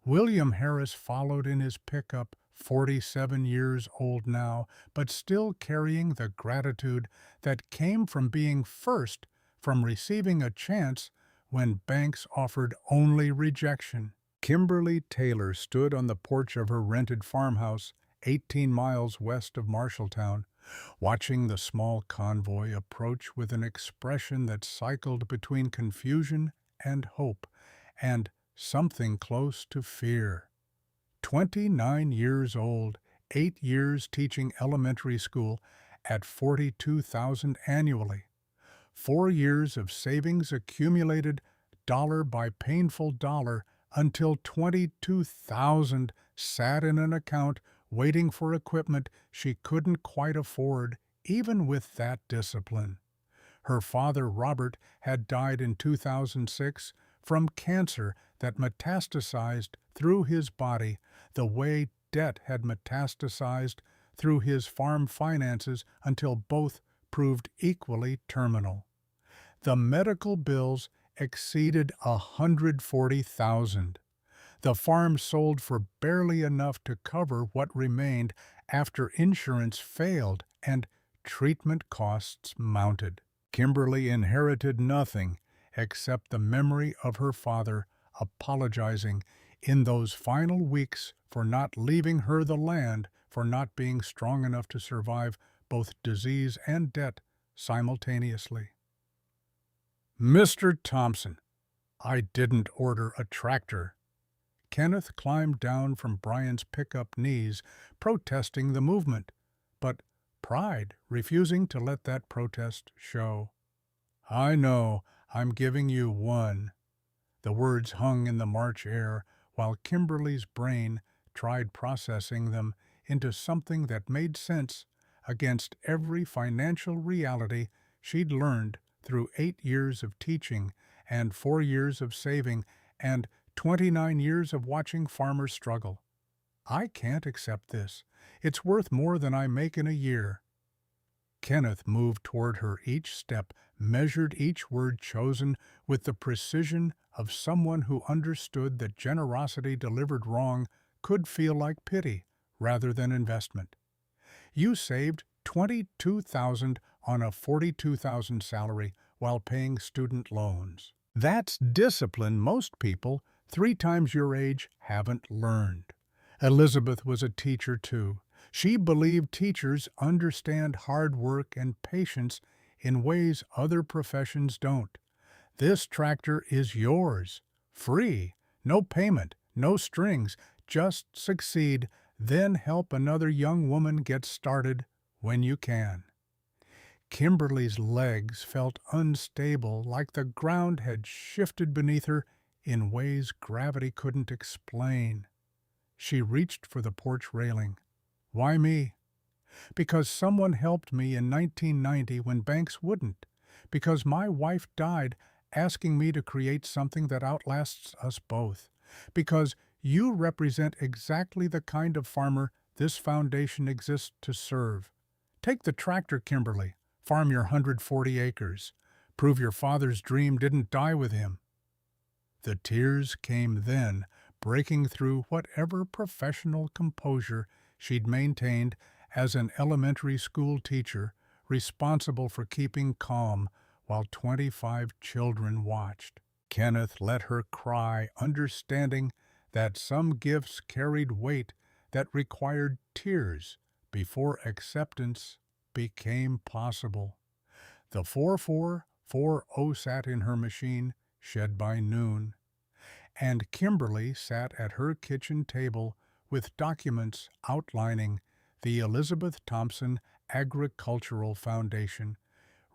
William Harris followed in his pickup, 47 years old now, but still carrying the gratitude that came from being first, from receiving a chance when banks offered only rejection. Kimberly Taylor stood on the porch of her rented farmhouse 18 miles west of Marshalltown, watching the small convoy approach with an expression that cycled between confusion and hope and something close to fear. 29 years old, 8 years teaching elementary school at $42,000 annually. 4 years of savings accumulated dollar by painful dollar until 22,000 sat in an account waiting for equipment she couldn't quite afford, even with that discipline. Her father, Robert, had died in 2006 from cancer that metastasized through his body the way debt had metastasized through his farm finances until both proved equally terminal. The medical bills exceeded 140,000. The farm sold for barely enough to cover what remained after insurance failed and treatment costs mounted. Kimberly inherited nothing except the memory of her father apologizing in those final weeks for not leaving her the land, for not being strong enough to survive both disease and debt simultaneously. "Mr. Thompson, I didn't order a tractor." Kenneth climbed down from Brian's pickup knees, protesting the movement, but pride refusing to let that protest show. "I know, I'm giving you one." The words hung in the March air while Kimberly's brain tried processing them into something that made sense against every financial reality she'd learned through 8 years of teaching and 4 years of saving and 29 years of watching farmers struggle. "I can't accept this. It's worth more than I make in a year." Kenneth moved toward her each step, measured each word chosen with the precision of someone who understood that generosity delivered wrong could feel like pity rather than investment. "You saved 22,000 on a 42,000 salary while paying student loans. That's discipline most people 3 times your age haven't learned." Elizabeth was a teacher too. She believed teachers understand hard work and patience in ways other professions don't. "This tractor is yours, free, no payment, no strings, just succeed, then help another young woman get started when you can." Kimberly's legs felt unstable, like the ground had shifted beneath her in ways gravity couldn't explain. She reached for the porch railing. "Why me?" "Because someone helped me in 1990 when banks wouldn't. Because my wife died asking me to create something that outlasts us both. Because you represent exactly the kind of farmer this foundation exists to serve. Take the tractor, Kimberly. Farm your 140 acres. Prove your father's dream didn't die with him." The tears came then, breaking through whatever professional composure she'd maintained as an elementary school teacher responsible for keeping calm while 25 children watched. Kenneth let her cry, understanding that some gifts carried weight that required tears before acceptance became possible. The 4440 sat in her machine, shed by noon, and Kimberly sat at her kitchen table with documents outlining the Elizabeth Thompson Agricultural Foundation,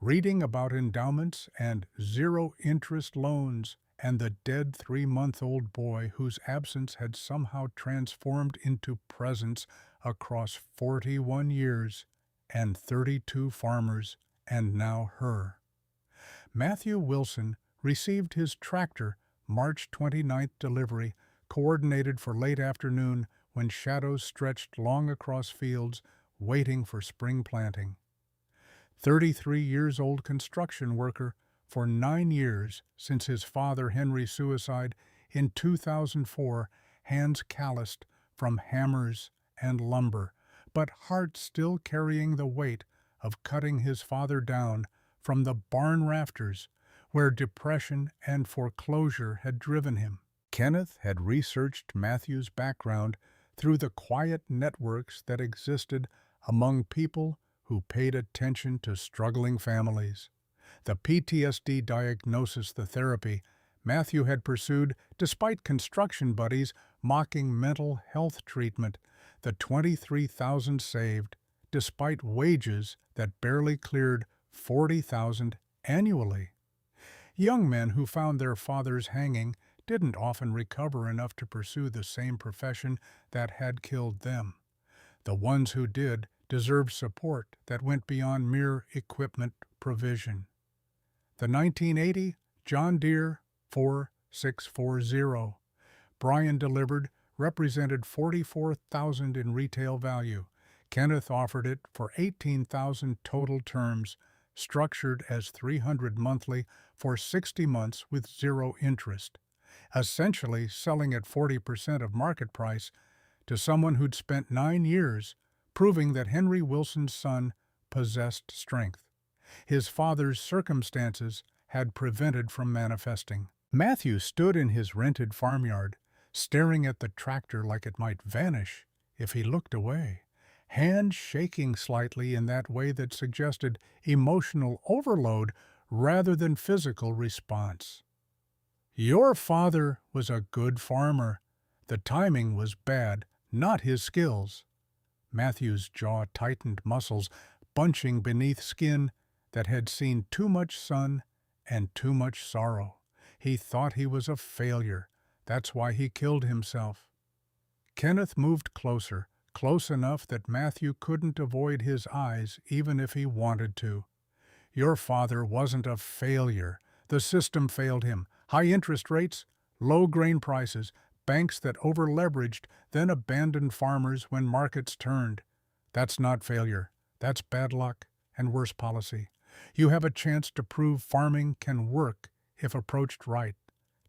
reading about endowments and zero-interest loans and the dead 3-month-old boy whose absence had somehow transformed into presence across 41 years and 32 farmers, and now her. Matthew Wilson received his tractor March 29th delivery, coordinated for late afternoon when shadows stretched long across fields waiting for spring planting. 33-years-old construction worker for 9 years since his father Henry's suicide in 2004, hands calloused from hammers and lumber, but heart still carrying the weight of cutting his father down from the barn rafters where depression and foreclosure had driven him. Kenneth had researched Matthew's background through the quiet networks that existed among people who paid attention to struggling families. The PTSD diagnosis, the therapy Matthew had pursued despite construction buddies mocking mental health treatment, the 23,000 saved despite wages that barely cleared 40,000 annually. Young men who found their fathers hanging didn't often recover enough to pursue the same profession that had killed them. The ones who did deserved support that went beyond mere equipment provision. The 1980 John Deere 4640 Brian delivered represented $44,000 in retail value. Kenneth offered it for $18,000 total terms, structured as $300 monthly for 60 months with zero interest, essentially selling at 40% of market price to someone who'd spent 9 years proving that Henry Wilson's son possessed strength. His father's circumstances had prevented from manifesting. Matthew stood in his rented farmyard, staring at the tractor like it might vanish if he looked away, hands shaking slightly in that way that suggested emotional overload rather than physical response. "Your father was a good farmer. The timing was bad, not his skills." Matthew's jaw tightened, muscles bunching beneath skin that had seen too much sun and too much sorrow. He thought he was a failure. That's why he killed himself. Kenneth moved closer, close enough that Matthew couldn't avoid his eyes even if he wanted to. "Your father wasn't a failure. The system failed him. High interest rates, low grain prices, banks that over-leveraged, then abandoned farmers when markets turned. That's not failure. That's bad luck and worse policy. You have a chance to prove farming can work if approached right.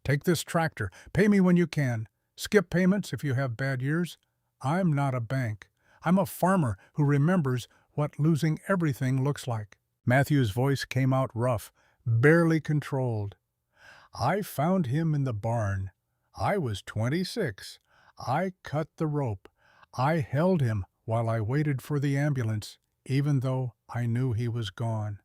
Take this tractor. Pay me when you can. Skip payments if you have bad years. I'm not a bank. I'm a farmer who remembers what losing everything looks like." Matthew's voice came out rough, barely controlled. "I found him in the barn. I was 26. I cut the rope. I held him while I waited for the ambulance, even though I knew he was gone.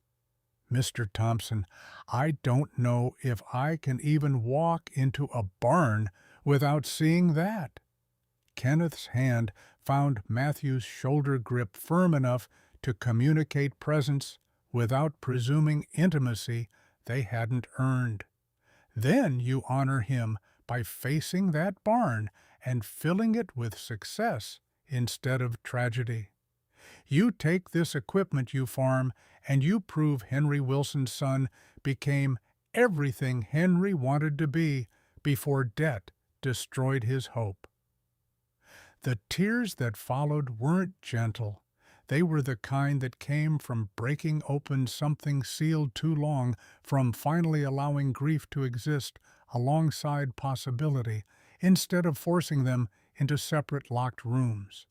Mr. Thompson, I don't know if I can even walk into a barn without seeing that." Kenneth's hand found Matthew's shoulder grip firm enough to communicate presence without presuming intimacy they hadn't earned. "Then you honor him by facing that barn and filling it with success instead of tragedy. You take this equipment you farm, and you prove Henry Wilson's son became everything Henry wanted to be before debt destroyed his hope." The tears that followed weren't gentle. They were the kind that came from breaking open something sealed too long, from finally allowing grief to exist alongside possibility, instead of forcing them into separate locked rooms.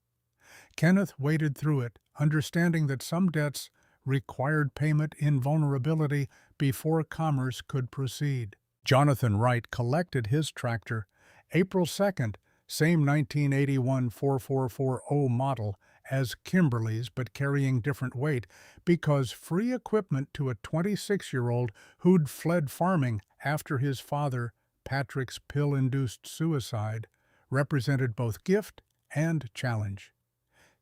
Kenneth waded through it, understanding that some debts required payment in vulnerability before commerce could proceed. Jonathan Wright collected his tractor, April 2nd, same 1981 4440 model as Kimberly's but carrying different weight, because free equipment to a 26-year-old who'd fled farming after his father, Patrick's pill-induced suicide, represented both gift and challenge.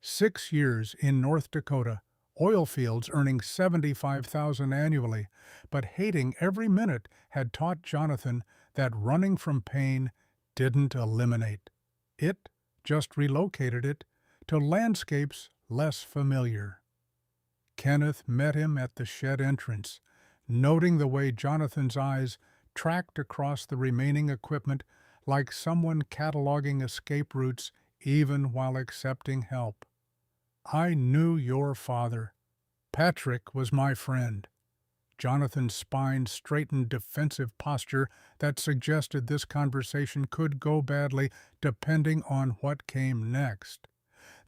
6 years in North Dakota, oil fields earning $75,000 annually, but hating every minute had taught Jonathan that running from pain didn't eliminate. It just relocated it to landscapes less familiar. Kenneth met him at the shed entrance, noting the way Jonathan's eyes tracked across the remaining equipment like someone cataloging escape routes even while accepting help. "I knew your father. Patrick was my friend." Jonathan's spine straightened defensive posture that suggested this conversation could go badly depending on what came next.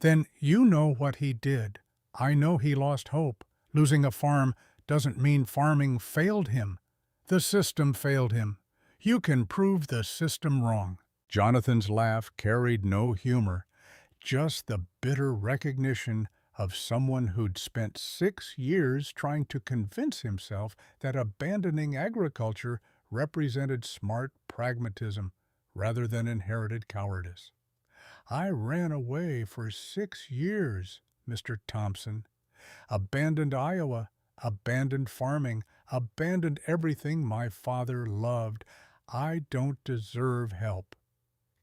"Then you know what he did. I know he lost hope. Losing a farm doesn't mean farming failed him. The system failed him. You can prove the system wrong." Jonathan's laugh carried no humor, just the bitter recognition of someone who'd spent 6 years trying to convince himself that abandoning agriculture represented smart pragmatism rather than inherited cowardice. "I ran away for 6 years, Mr. Thompson. Abandoned Iowa, abandoned farming, abandoned everything my father loved. I don't deserve help.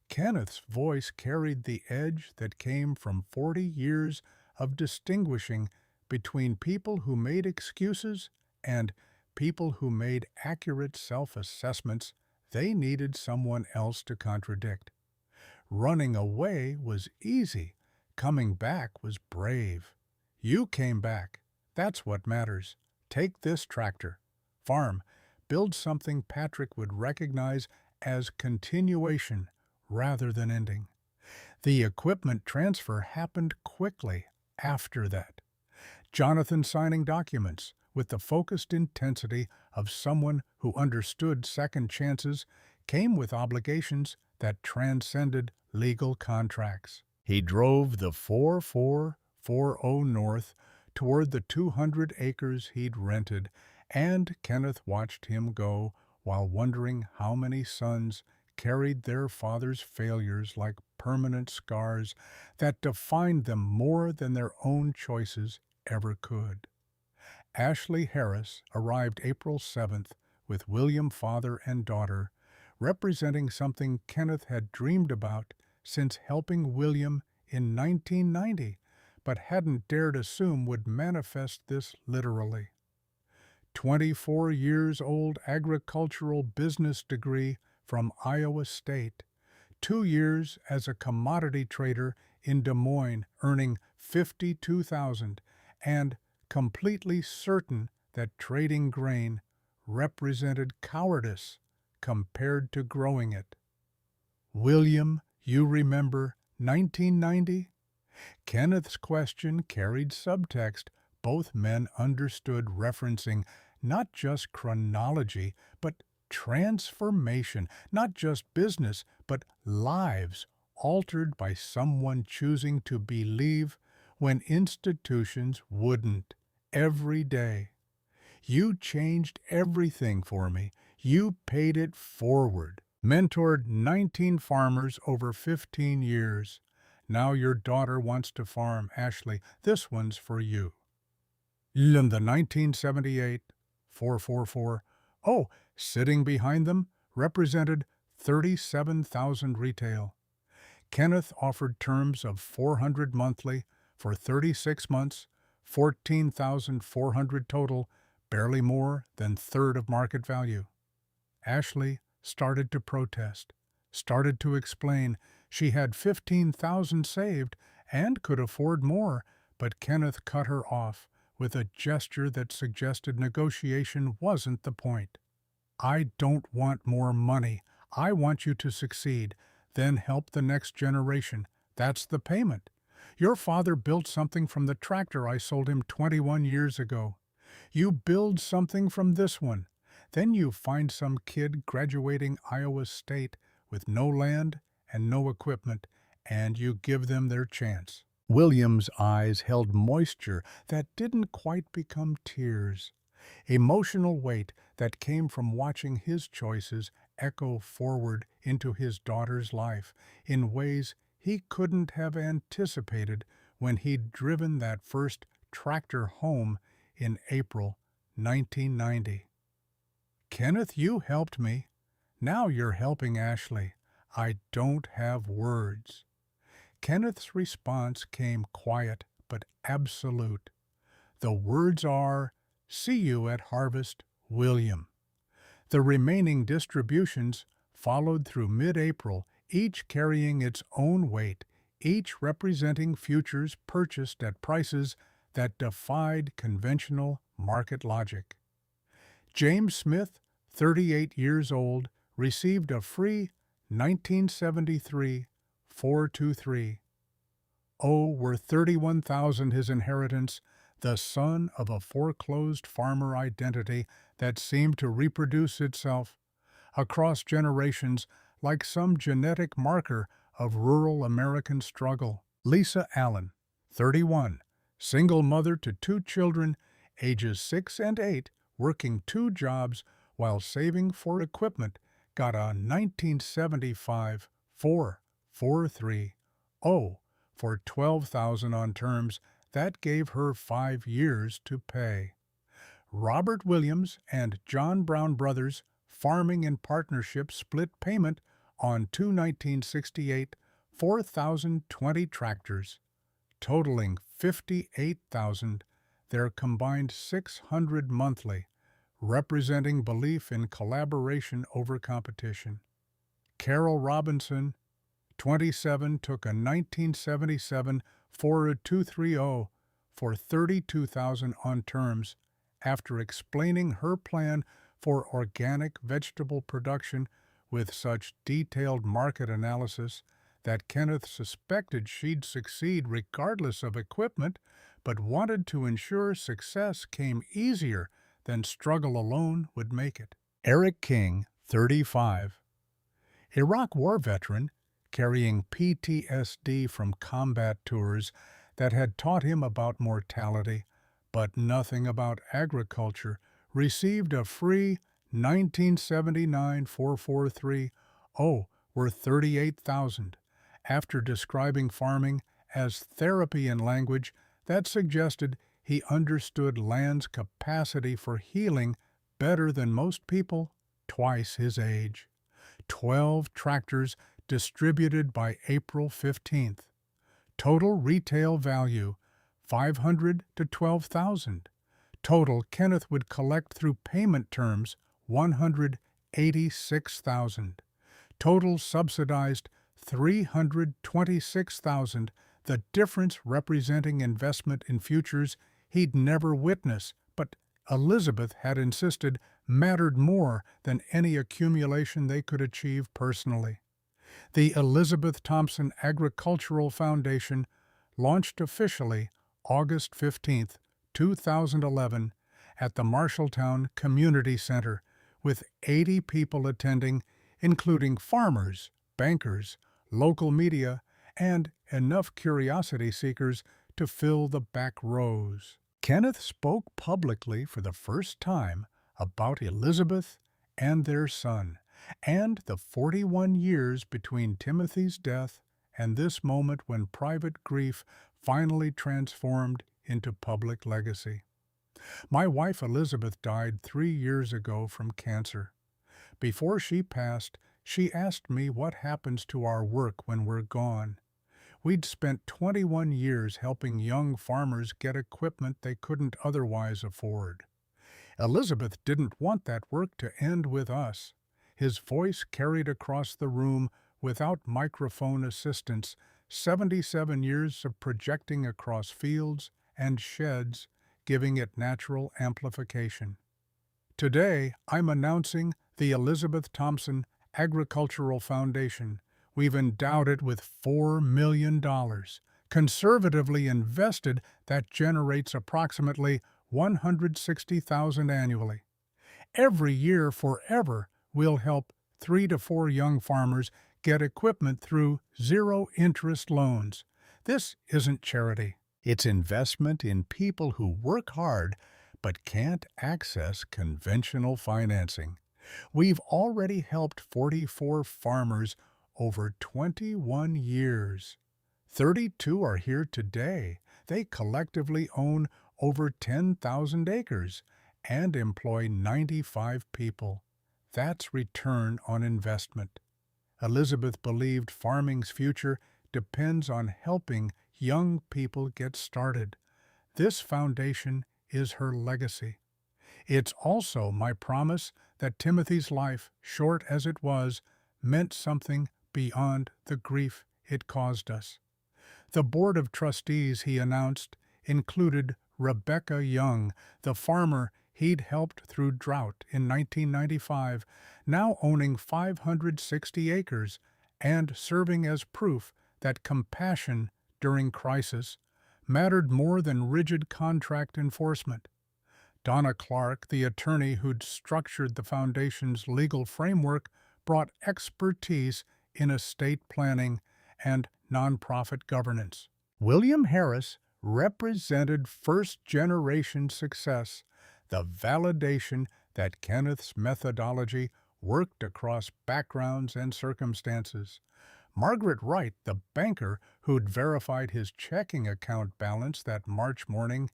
Kenneth's voice carried the edge that came from 40 years of distinguishing between people who made excuses and people who made accurate self-assessments they needed someone else to contradict. Running away was easy. Coming back was brave. You came back. That's what matters. Take this tractor. Farm. Build something Patrick would recognize as continuation rather than ending. The equipment transfer happened quickly after that. Jonathan signing documents with the focused intensity of someone who understood second chances came with obligations that transcended legal contracts. He drove the 4440 north toward the 200 acres he'd rented, and Kenneth watched him go while wondering how many sons carried their father's failures like permanent scars that defined them more than their own choices ever could. Ashley Harris arrived April 7th with William father and daughter, representing something Kenneth had dreamed about since helping William in 1990, but hadn't dared assume would manifest this literally. 24 years old agricultural business degree from Iowa State, 2 years as a commodity trader in Des Moines earning $52,000, and completely certain that trading grain represented cowardice compared to growing it. William, you remember 1990? Kenneth's question carried subtext both men understood, referencing not just chronology, but transformation, not just business, but lives altered by someone choosing to believe when institutions wouldn't, every day. You changed everything for me. You paid it forward. Mentored 19 farmers over 15 years. Now your daughter wants to farm, Ashley. This one's for you. In the 1978 444, sitting behind them represented 37,000 retail. Kenneth offered terms of $400 monthly for 36 months, 14,400 total, barely more than third of market value. Ashley started to protest, started to explain she had 15,000 saved and could afford more, but Kenneth cut her off with a gesture that suggested negotiation wasn't the point. I don't want more money. I want you to succeed, then help the next generation. That's the payment. Your father built something from the tractor I sold him 21 years ago. You build something from this one. Then you find some kid graduating Iowa State with no land and no equipment, and you give them their chance. William's eyes held moisture that didn't quite become tears. Emotional weight that came from watching his choices echo forward into his daughter's life in ways he couldn't have anticipated when he'd driven that first tractor home in April 1990. Kenneth, you helped me. Now you're helping Ashley. I don't have words. Kenneth's response came quiet but absolute. The words are, "See you at harvest, William." The remaining distributions followed through mid-April, each carrying its own weight, each representing futures purchased at prices that defied conventional market logic. James Smith, 38 years old, received a free 1973 423. Worth $31,000 his inheritance, the son of a foreclosed farmer identity that seemed to reproduce itself across generations like some genetic marker of rural American struggle. Lisa Allen, 31, single mother to 2 children, ages 6 and 8, working 2 jobs while saving for equipment, got a 1975 443 for $12,000 on terms that gave her 5 years to pay. Robert Williams and John Brown Brothers, Farming in Partnership split payment on two 1968 4,020 tractors, totaling 58,000, their combined 600 monthly, representing belief in collaboration over competition. Carol Robinson, 27, took a 1977 Ford 230 for $32,000 on terms after explaining her plan for organic vegetable production with such detailed market analysis that Kenneth suspected she'd succeed regardless of equipment, but wanted to ensure success came easier than struggle alone would make it. Eric King, 35, Iraq War veteran, carrying PTSD from combat tours that had taught him about mortality, but nothing about agriculture, received a free 1979 443 worth 38,000 after describing farming as therapy in language that suggested he understood land's capacity for healing better than most people twice his age. 12 tractors distributed by April 15th. Total retail value $500 to $12,000. Total Kenneth would collect through payment terms $186,000. Total subsidized $326,000, the difference representing investment in futures he'd never witness, but Elizabeth had insisted mattered more than any accumulation they could achieve personally. The Elizabeth Thompson Agricultural Foundation launched officially August 15, 2011, at the Marshalltown Community Center, with 80 people attending, including farmers, bankers, local media, and enough curiosity seekers to fill the back rows. Kenneth spoke publicly for the first time about Elizabeth and their son, and the 41 years between Timothy's death and this moment when private grief finally transformed into public legacy. My wife Elizabeth died 3 years ago from cancer. Before she passed, she asked me what happens to our work when we're gone. We'd spent 21 years helping young farmers get equipment they couldn't otherwise afford. Elizabeth didn't want that work to end with us. His voice carried across the room without microphone assistance, 77 years of projecting across fields and sheds, giving it natural amplification. Today, I'm announcing the Elizabeth Thompson Agricultural Foundation. We've endowed it with $4 million, conservatively invested. That generates approximately $160,000 annually. Every year forever, we'll help 3 to 4 young farmers get equipment through zero-interest loans. This isn't charity. It's investment in people who work hard but can't access conventional financing. We've already helped 44 farmers over 21 years. 32 are here today. They collectively own over 10,000 acres and employ 95 people. That's return on investment. Elizabeth believed farming's future depends on helping young people get started. This foundation is her legacy. It's also my promise that Timothy's life, short as it was, meant something beyond the grief it caused us. The board of trustees, he announced, included Rebecca Young, the farmer he'd helped through drought in 1995, now owning 560 acres and serving as proof that compassion during crisis mattered more than rigid contract enforcement. Donna Clark, the attorney who'd structured the foundation's legal framework, brought expertise in estate planning and nonprofit governance. William Harris represented first-generation success, the validation that Kenneth's methodology worked across backgrounds and circumstances. Margaret Wright, the banker who'd verified his checking account balance that March morning,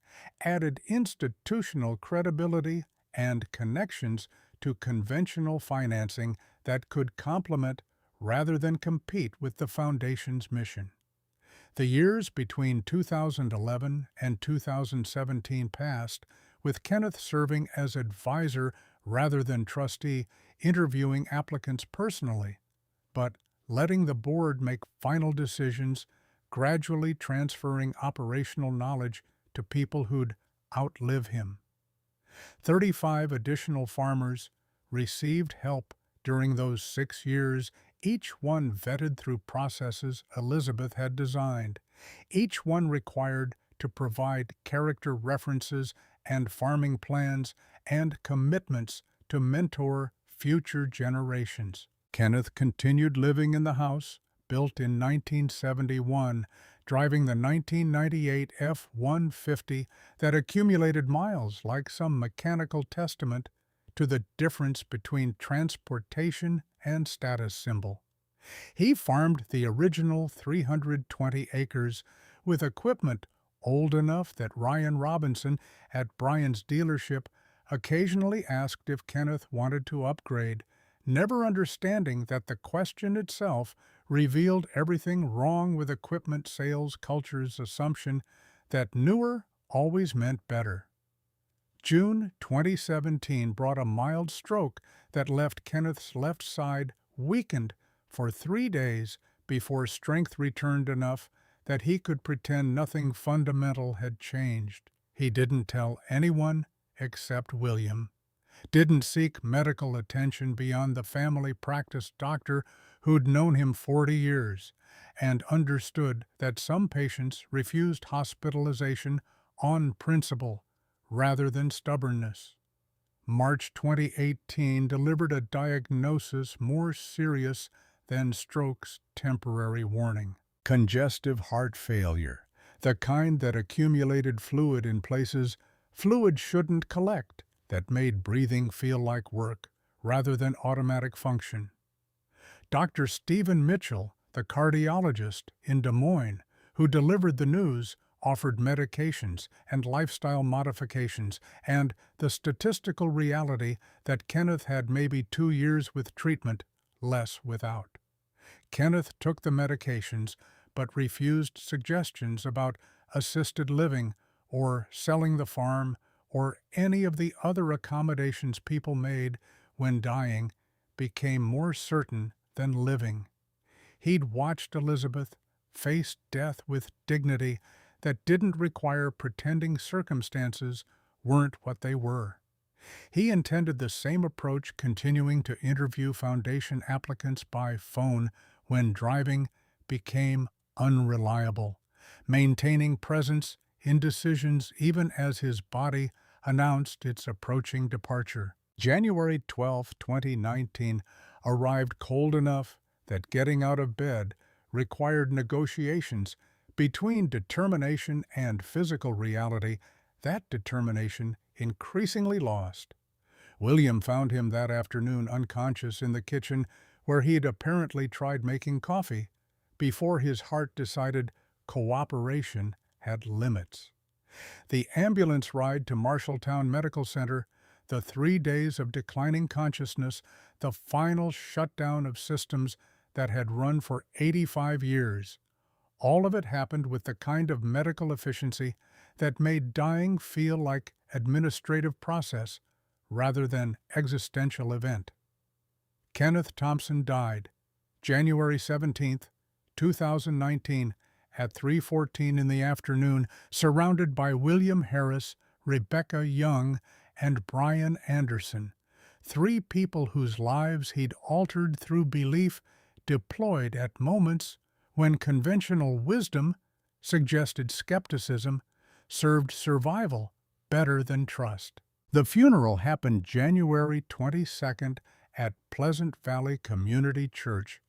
added institutional credibility and connections to conventional financing that could complement rather than compete with the foundation's mission. The years between 2011 and 2017 passed, with Kenneth serving as advisor rather than trustee, interviewing applicants personally, but letting the board make final decisions, gradually transferring operational knowledge to people who'd outlive him. 35 additional farmers received help during those 6 years, each one vetted through processes Elizabeth had designed, each one required to provide character references and farming plans and commitments to mentor future generations. Kenneth continued living in the house, built in 1971, driving the 1998 F-150 that accumulated miles like some mechanical testament to the difference between transportation and status symbol. He farmed the original 320 acres with equipment old enough that Ryan Robinson at Brian's dealership occasionally asked if Kenneth wanted to upgrade, never understanding that the question itself revealed everything wrong with equipment sales culture's assumption that newer always meant better. June 2017 brought a mild stroke that left Kenneth's left side weakened for 3 days before strength returned enough that he could pretend nothing fundamental had changed. He didn't tell anyone except William, didn't seek medical attention beyond the family practice doctor who'd known him 40 years, and understood that some patients refused hospitalization on principle rather than stubbornness. March 2018 delivered a diagnosis more serious than stroke's temporary warning: congestive heart failure, the kind that accumulated fluid in places fluid shouldn't collect, that made breathing feel like work rather than automatic function. Dr. Stephen Mitchell, the cardiologist in Des Moines, who delivered the news, offered medications and lifestyle modifications and the statistical reality that Kenneth had maybe 2 years with treatment, less without. Kenneth took the medications but refused suggestions about assisted living or selling the farm or any of the other accommodations people made when dying became more certain than living. He'd watched Elizabeth face death with dignity that didn't require pretending circumstances weren't what they were. He intended the same approach, continuing to interview foundation applicants by phone when driving became unreliable, maintaining presence in decisions even as his body announced its approaching departure. January 12, 2019 arrived cold enough that getting out of bed required negotiations between determination and physical reality, that determination increasingly lost. William found him that afternoon unconscious in the kitchen where he'd apparently tried making coffee before his heart decided cooperation had limits. The ambulance ride to Marshalltown Medical Center, the 3 days of declining consciousness, the final shutdown of systems that had run for 85 years. All of it happened with the kind of medical efficiency that made dying feel like administrative process rather than existential event. Kenneth Thompson died January 17, 2019, at 3:14 in the afternoon, surrounded by William Harris, Rebecca Young, and Brian Anderson, 3 people whose lives he'd altered through belief deployed at moments when conventional wisdom suggested skepticism served survival better than trust. The funeral happened January 22nd at Pleasant Valley Community Church,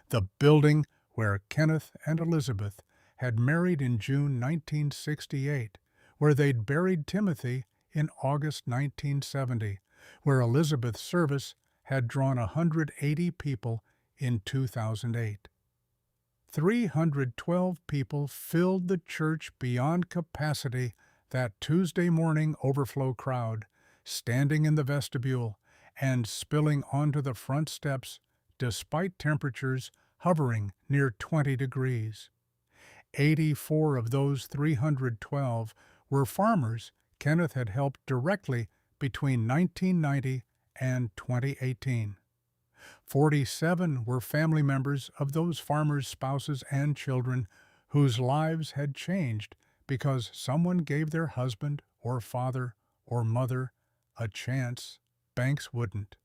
the building where Kenneth and Elizabeth had married in June 1968, where they'd buried Timothy in August 1970, where Elizabeth's service had drawn 180 people in 2008. 312 people filled the church beyond capacity that Tuesday morning overflow crowd, standing in the vestibule, and spilling onto the front steps despite temperatures hovering near 20 degrees. 84 of those 312 were farmers Kenneth had helped directly between 1990 and 2018. 47 were family members of those farmers' spouses and children whose lives had changed because someone gave their husband or father or mother a chance banks wouldn't.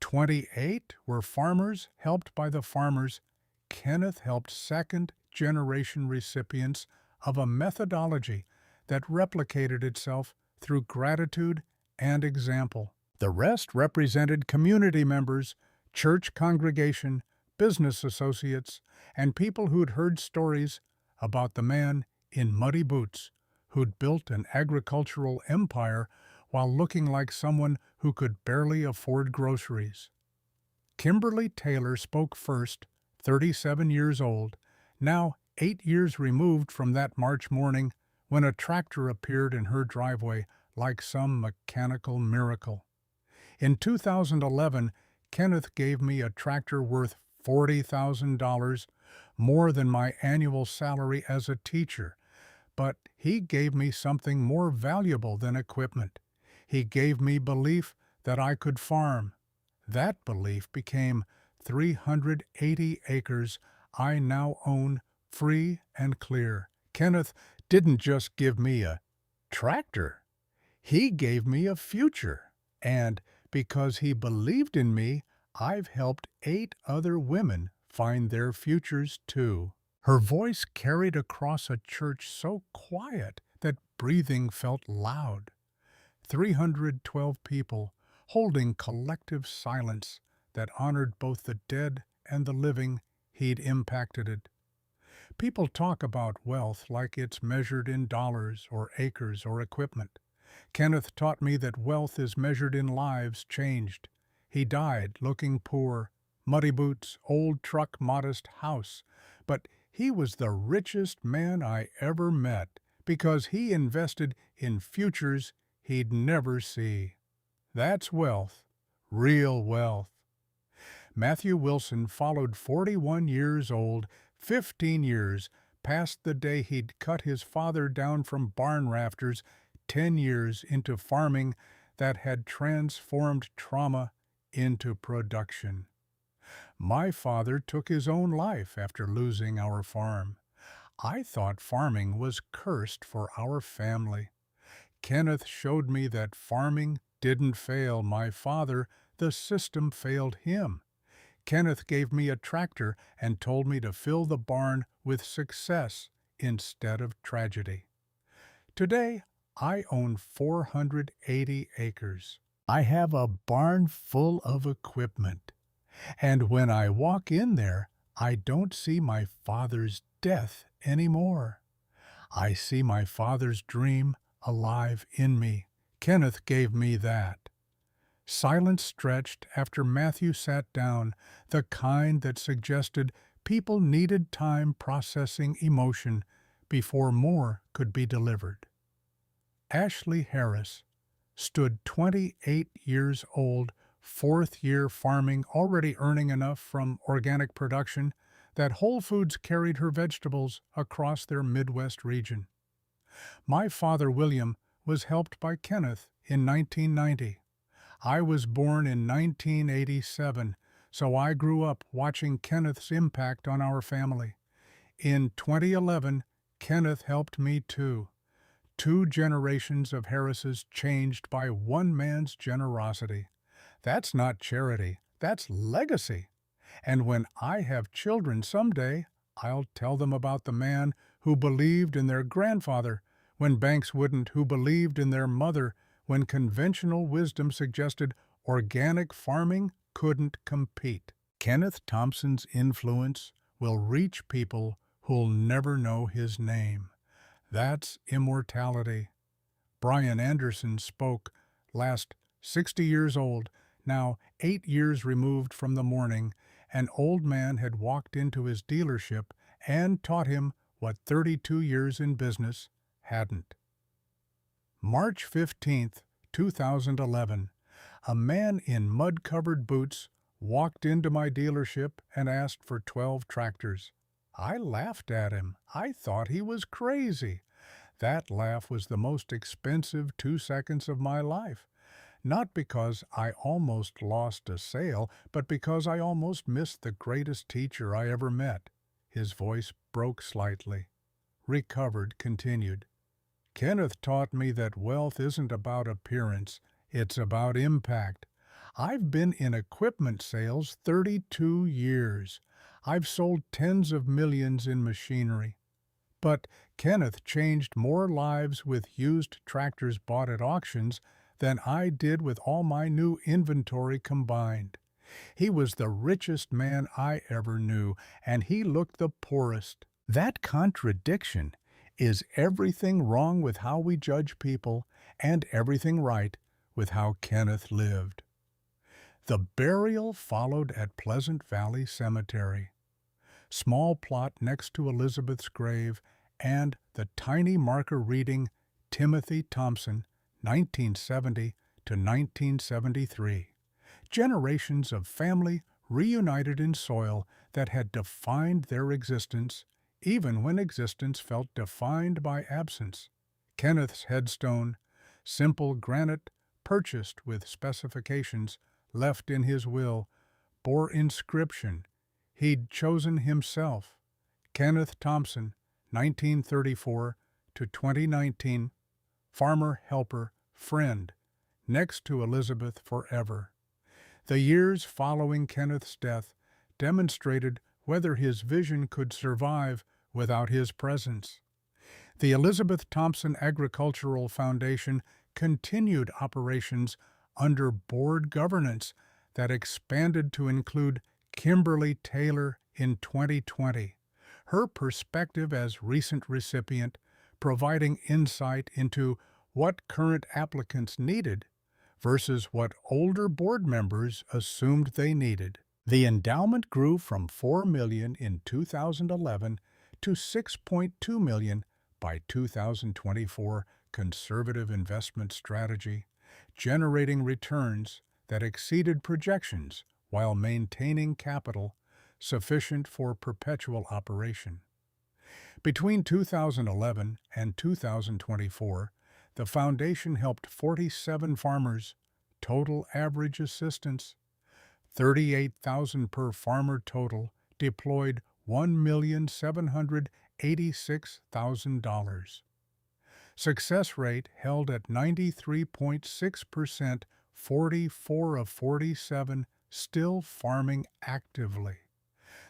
28 were farmers helped by the farmers Kenneth helped second-generation recipients of a methodology that replicated itself through gratitude and example. The rest represented community members, church congregation, business associates, and people who'd heard stories about the man in muddy boots who'd built an agricultural empire while looking like someone who could barely afford groceries. Kimberly Taylor spoke first, 37 years old, now 8 years removed from that March morning when a tractor appeared in her driveway like some mechanical miracle. In 2011, Kenneth gave me a tractor worth $40,000, more than my annual salary as a teacher, but he gave me something more valuable than equipment. He gave me belief that I could farm. That belief became 380 acres I now own free and clear. Kenneth didn't just give me a tractor. He gave me a future. And because he believed in me, I've helped 8 other women find their futures too. Her voice carried across a church so quiet that breathing felt loud. 312 people holding collective silence that honored both the dead and the living he'd impacted. People talk about wealth like it's measured in dollars or acres or equipment. Kenneth taught me that wealth is measured in lives changed. He died looking poor, muddy boots, old truck, modest house, but he was the richest man I ever met because he invested in futures he'd never see. That's wealth, real wealth. Matthew Wilson followed 41 years old, 15 years past the day he'd cut his father down from barn rafters, 10 years into farming that had transformed trauma into production. My father took his own life after losing our farm. I thought farming was cursed for our family. Kenneth showed me that farming didn't fail my father, the system failed him. Kenneth gave me a tractor and told me to fill the barn with success instead of tragedy. Today, I own 480 acres. I have a barn full of equipment. And when I walk in there, I don't see my father's death anymore. I see my father's dream alive in me. Kenneth gave me that. Silence stretched after Matthew sat down, the kind that suggested people needed time processing emotion before more could be delivered. Ashley Harris stood 28 years old, 4th year farming, already earning enough from organic production that Whole Foods carried her vegetables across their Midwest region. My father, William, was helped by Kenneth in 1990. I was born in 1987, so I grew up watching Kenneth's impact on our family. In 2011, Kenneth helped me too. 2 generations of Harrises changed by one man's generosity. That's not charity, that's legacy. And when I have children someday, I'll tell them about the man who believed in their grandfather when banks wouldn't, who believed in their mother when conventional wisdom suggested organic farming couldn't compete. Kenneth Thompson's influence will reach people who'll never know his name. That's immortality. Brian Anderson spoke, last 60 years old, now 8 years removed from the morning. An old man had walked into his dealership and taught him what 32 years in business hadn't. March 15, 2011. A man in mud-covered boots walked into my dealership and asked for 12 tractors. I laughed at him. I thought he was crazy. That laugh was the most expensive 2 seconds of my life. Not because I almost lost a sale, but because I almost missed the greatest teacher I ever met. His voice broke slightly. Recovered, continued. Kenneth taught me that wealth isn't about appearance, it's about impact. I've been in equipment sales 32 years. I've sold tens of millions in machinery. But Kenneth changed more lives with used tractors bought at auctions than I did with all my new inventory combined. He was the richest man I ever knew, and he looked the poorest. That contradiction is everything wrong with how we judge people and everything right with how Kenneth lived. The burial followed at Pleasant Valley Cemetery. Small plot next to Elizabeth's grave and the tiny marker reading Timothy Thompson, 1970 to 1973. Generations of family reunited in soil that had defined their existence, even when existence felt defined by absence. Kenneth's headstone, simple granite, purchased with specifications, left in his will, bore inscription he'd chosen himself. Kenneth Thompson, 1934 to 2019, farmer, helper, friend, next to Elizabeth forever. The years following Kenneth's death demonstrated whether his vision could survive without his presence. The Elizabeth Thompson Agricultural Foundation continued operations under board governance that expanded to include Kimberly Taylor in 2020. Her perspective as recent recipient, providing insight into what current applicants needed versus what older board members assumed they needed. The endowment grew from $4 million in 2011 to $6.2 million by 2024 conservative investment strategy, generating returns that exceeded projections while maintaining capital sufficient for perpetual operation. Between 2011 and 2024, the foundation helped 47 farmers, total average assistance, $38,000 per farmer total, deployed $1,786,000. Success rate held at 93.6%, 44 of 47 still farming actively.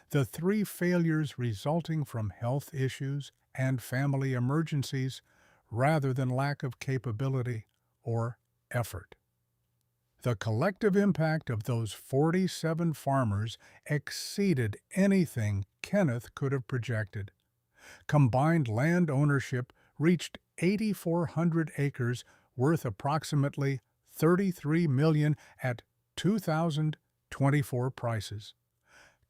The 3 failures resulting from health issues and family emergencies rather than lack of capability or effort. The collective impact of those 47 farmers exceeded anything Kenneth could have projected. Combined land ownership reached 8,400 acres worth approximately $33 million at 2024 prices.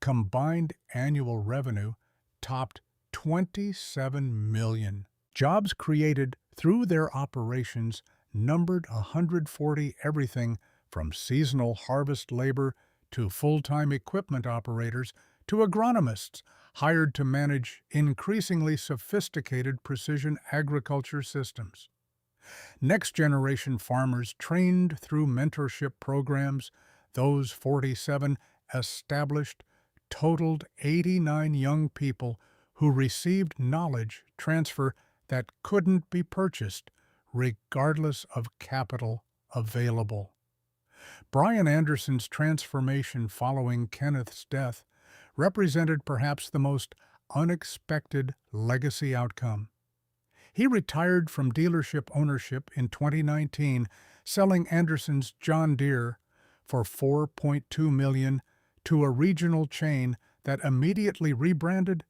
Combined annual revenue topped $27 million. Jobs created through their operations numbered 140, everything from seasonal harvest labor to full-time equipment operators to agronomists hired to manage increasingly sophisticated precision agriculture systems. Next-generation farmers trained through mentorship programs, those 47 established, totaled 89 young people who received knowledge transfer that couldn't be purchased, regardless of capital available. Brian Anderson's transformation following Kenneth's death represented perhaps the most unexpected legacy outcome. He retired from dealership ownership in 2019, selling Anderson's John Deere for $4.2 million to a regional chain that immediately rebranded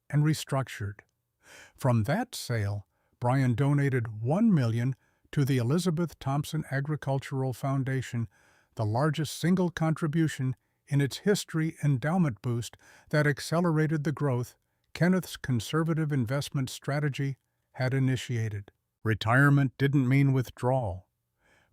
and restructured. From that sale, Brian donated $1 million to the Elizabeth Thompson Agricultural Foundation, the largest single contribution in its history endowment boost that accelerated the growth Kenneth's conservative investment strategy had initiated. Retirement didn't mean withdrawal.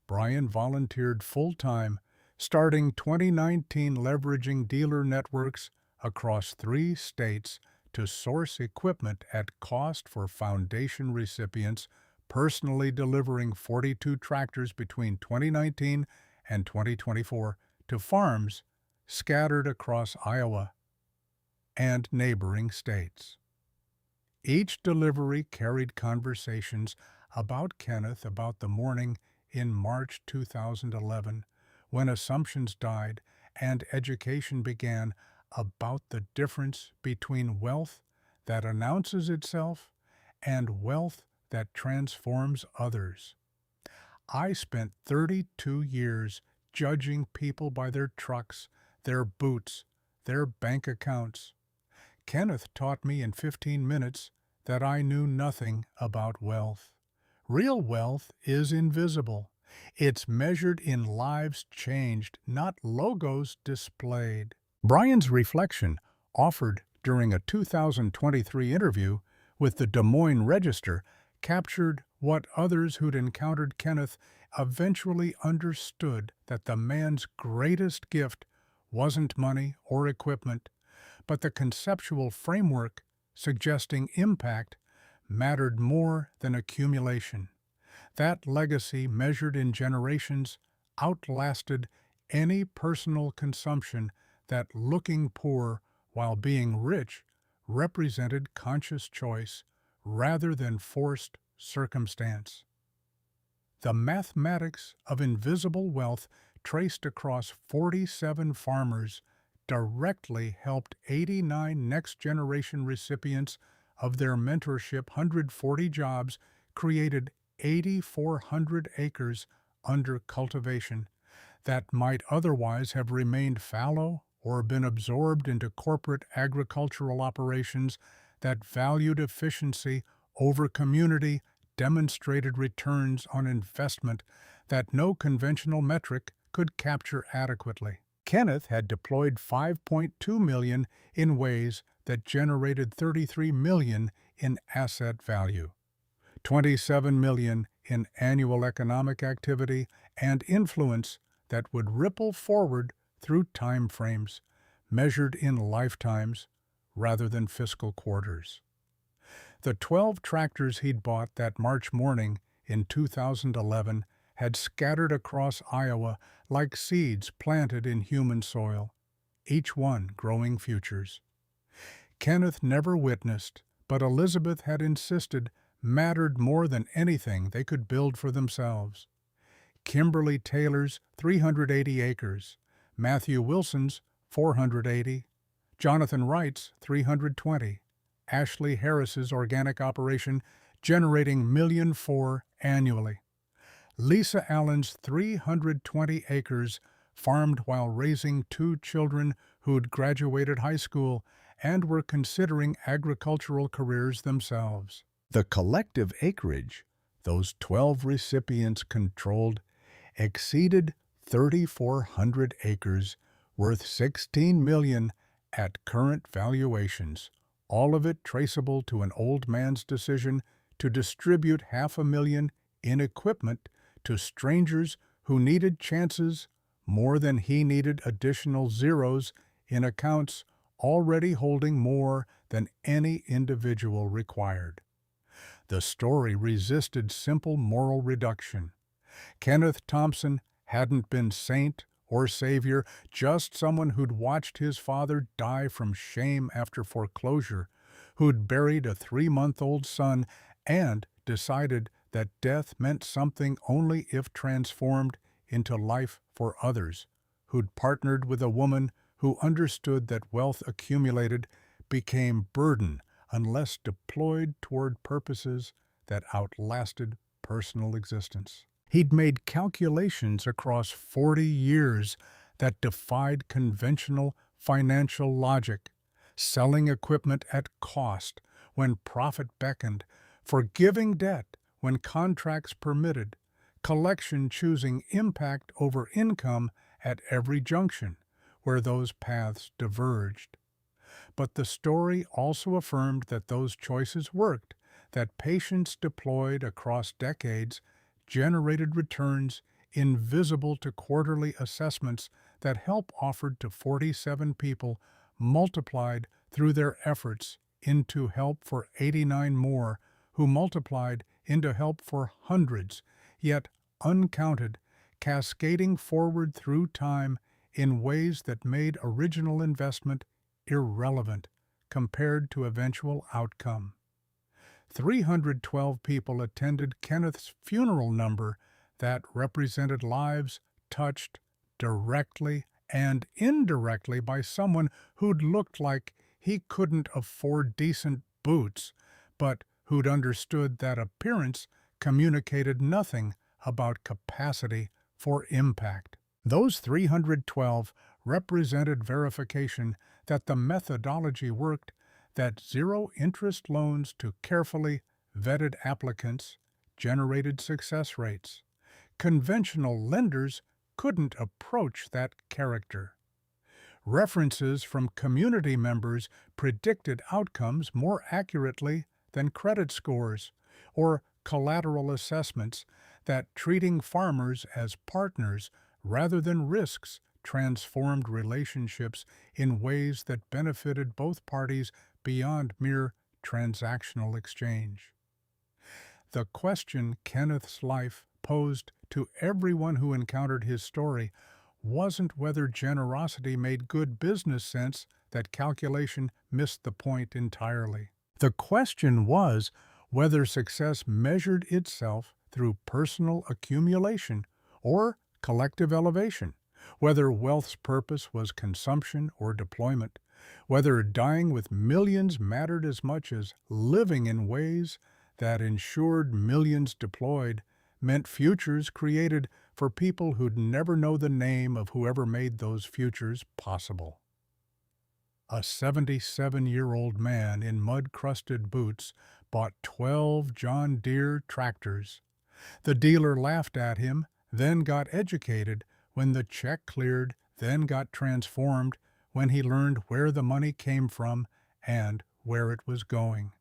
Brian volunteered full-time, starting 2019 leveraging dealer networks across 3 states to source equipment at cost for foundation recipients, personally delivering 42 tractors between 2019 and 2024 to farms scattered across Iowa and neighboring states. Each delivery carried conversations about Kenneth about the morning in March 2011, when assumptions died and education began about the difference between wealth that announces itself and wealth that transforms others. I spent 32 years judging people by their trucks, their boots, their bank accounts. Kenneth taught me in 15 minutes that I knew nothing about wealth. Real wealth is invisible. It's measured in lives changed, not logos displayed. Brian's reflection, offered during a 2023 interview with the Des Moines Register, captured what others who'd encountered Kenneth eventually understood: that the man's greatest gift wasn't money or equipment, but the conceptual framework suggesting impact mattered more than accumulation. That legacy, measured in generations, outlasted any personal consumption. That looking poor while being rich represented conscious choice rather than forced circumstance. The mathematics of invisible wealth, traced across 47 farmers, directly helped 89 next-generation recipients of their mentorship. 140 jobs created 8,400 acres under cultivation that might otherwise have remained fallow or been absorbed into corporate agricultural operations that valued efficiency over community, demonstrated returns on investment that no conventional metric could capture adequately. Kenneth had deployed $5.2 million in ways that generated $33 million in asset value, $27 million in annual economic activity and influence that would ripple forward through time frames measured in lifetimes rather than fiscal quarters. The 12 tractors he'd bought that March morning in 2011 had scattered across Iowa like seeds planted in human soil, each one growing futures. Kenneth never witnessed, but Elizabeth had insisted mattered more than anything they could build for themselves. Kimberly Taylor's 380 acres, Matthew Wilson's 480, Jonathan Wright's 320, Ashley Harris's organic operation generating $1.4 million annually. Lisa Allen's 320 acres, farmed while raising 2 children who'd graduated high school and were considering agricultural careers themselves. The collective acreage those 12 recipients controlled exceeded 3,400 acres, worth $16 million at current valuations, all of it traceable to an old man's decision to distribute $500,000 in equipment to strangers who needed chances more than he needed additional zeros in accounts already holding more than any individual required. The story resisted simple moral reduction. Kenneth Thompson hadn't been saint or savior, just someone who'd watched his father die from shame after foreclosure, who'd buried a 3-month-old son and decided that death meant something only if transformed into life for others, who'd partnered with a woman who understood that wealth accumulated became burden unless deployed toward purposes that outlasted personal existence. He'd made calculations across 40 years that defied conventional financial logic, selling equipment at cost when profit beckoned, forgiving debt when contracts permitted, collection choosing impact over income at every junction where those paths diverged. But the story also affirmed that those choices worked, that patience deployed across decades generated returns invisible to quarterly assessments that help offered to 47 people multiplied through their efforts into help for 89 more, who multiplied into help for hundreds, yet uncounted, cascading forward through time in ways that made original investment irrelevant compared to eventual outcome. 312 people attended Kenneth's funeral number that represented lives touched directly and indirectly by someone who'd looked like he couldn't afford decent boots, but who'd understood that appearance communicated nothing about capacity for impact. Those 312 represented verification that the methodology worked, that zero-interest loans to carefully vetted applicants generated success rates. Conventional lenders couldn't approach that character. References from community members predicted outcomes more accurately than credit scores or collateral assessments, that treating farmers as partners rather than risks transformed relationships in ways that benefited both parties beyond mere transactional exchange. The question Kenneth's life posed to everyone who encountered his story wasn't whether generosity made good business sense. That calculation missed the point entirely. The question was whether success measured itself through personal accumulation or collective elevation, whether wealth's purpose was consumption or deployment, whether dying with millions mattered as much as living in ways that ensured millions deployed, meant futures created for people who'd never know the name of whoever made those futures possible. A 77-year-old man in mud-crusted boots bought 12 John Deere tractors. The dealer laughed at him, then got educated when the check cleared, then got transformed when he learned where the money came from and where it was going.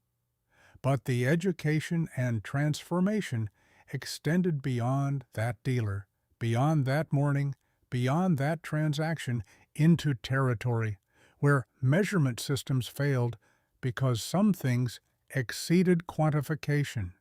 But the education and transformation extended beyond that dealer, beyond that morning, beyond that transaction, into territory where measurement systems failed because some things exceeded quantification.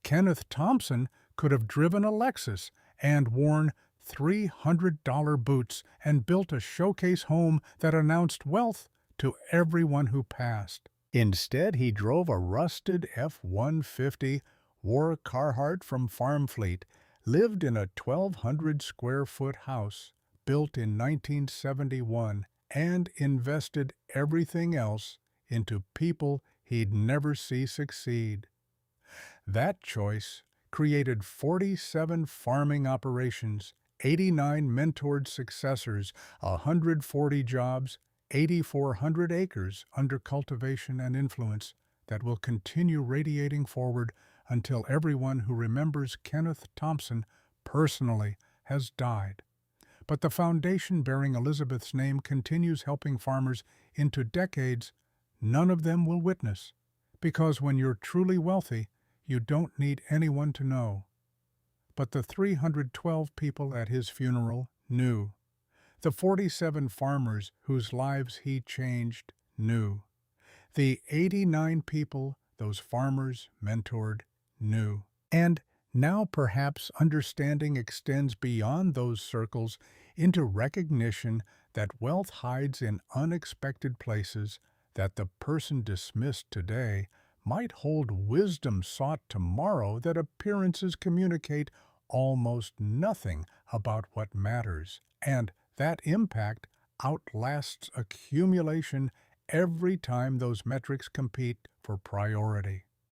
Kenneth Thompson could have driven a Lexus and worn $300 boots and built a showcase home that announced wealth to everyone who passed. Instead, he drove a rusted F-150, wore a Carhartt from Farm Fleet, lived in a 1,200-square-foot house built in 1971, and invested everything else into people he'd never see succeed. That choice created 47 farming operations, 89 mentored successors, 140 jobs, 8,400 acres under cultivation and influence that will continue radiating forward until everyone who remembers Kenneth Thompson personally has died. But the foundation bearing Elizabeth's name continues helping farmers into decades none of them will witness, because when you're truly wealthy, you don't need anyone to know. But the 312 people at his funeral knew. The 47 farmers whose lives he changed knew. The 89 people those farmers mentored knew. And now perhaps understanding extends beyond those circles into recognition that wealth hides in unexpected places, that the person dismissed today might hold wisdom sought tomorrow, that appearances communicate almost nothing about what matters, and that impact outlasts accumulation every time those metrics compete for priority.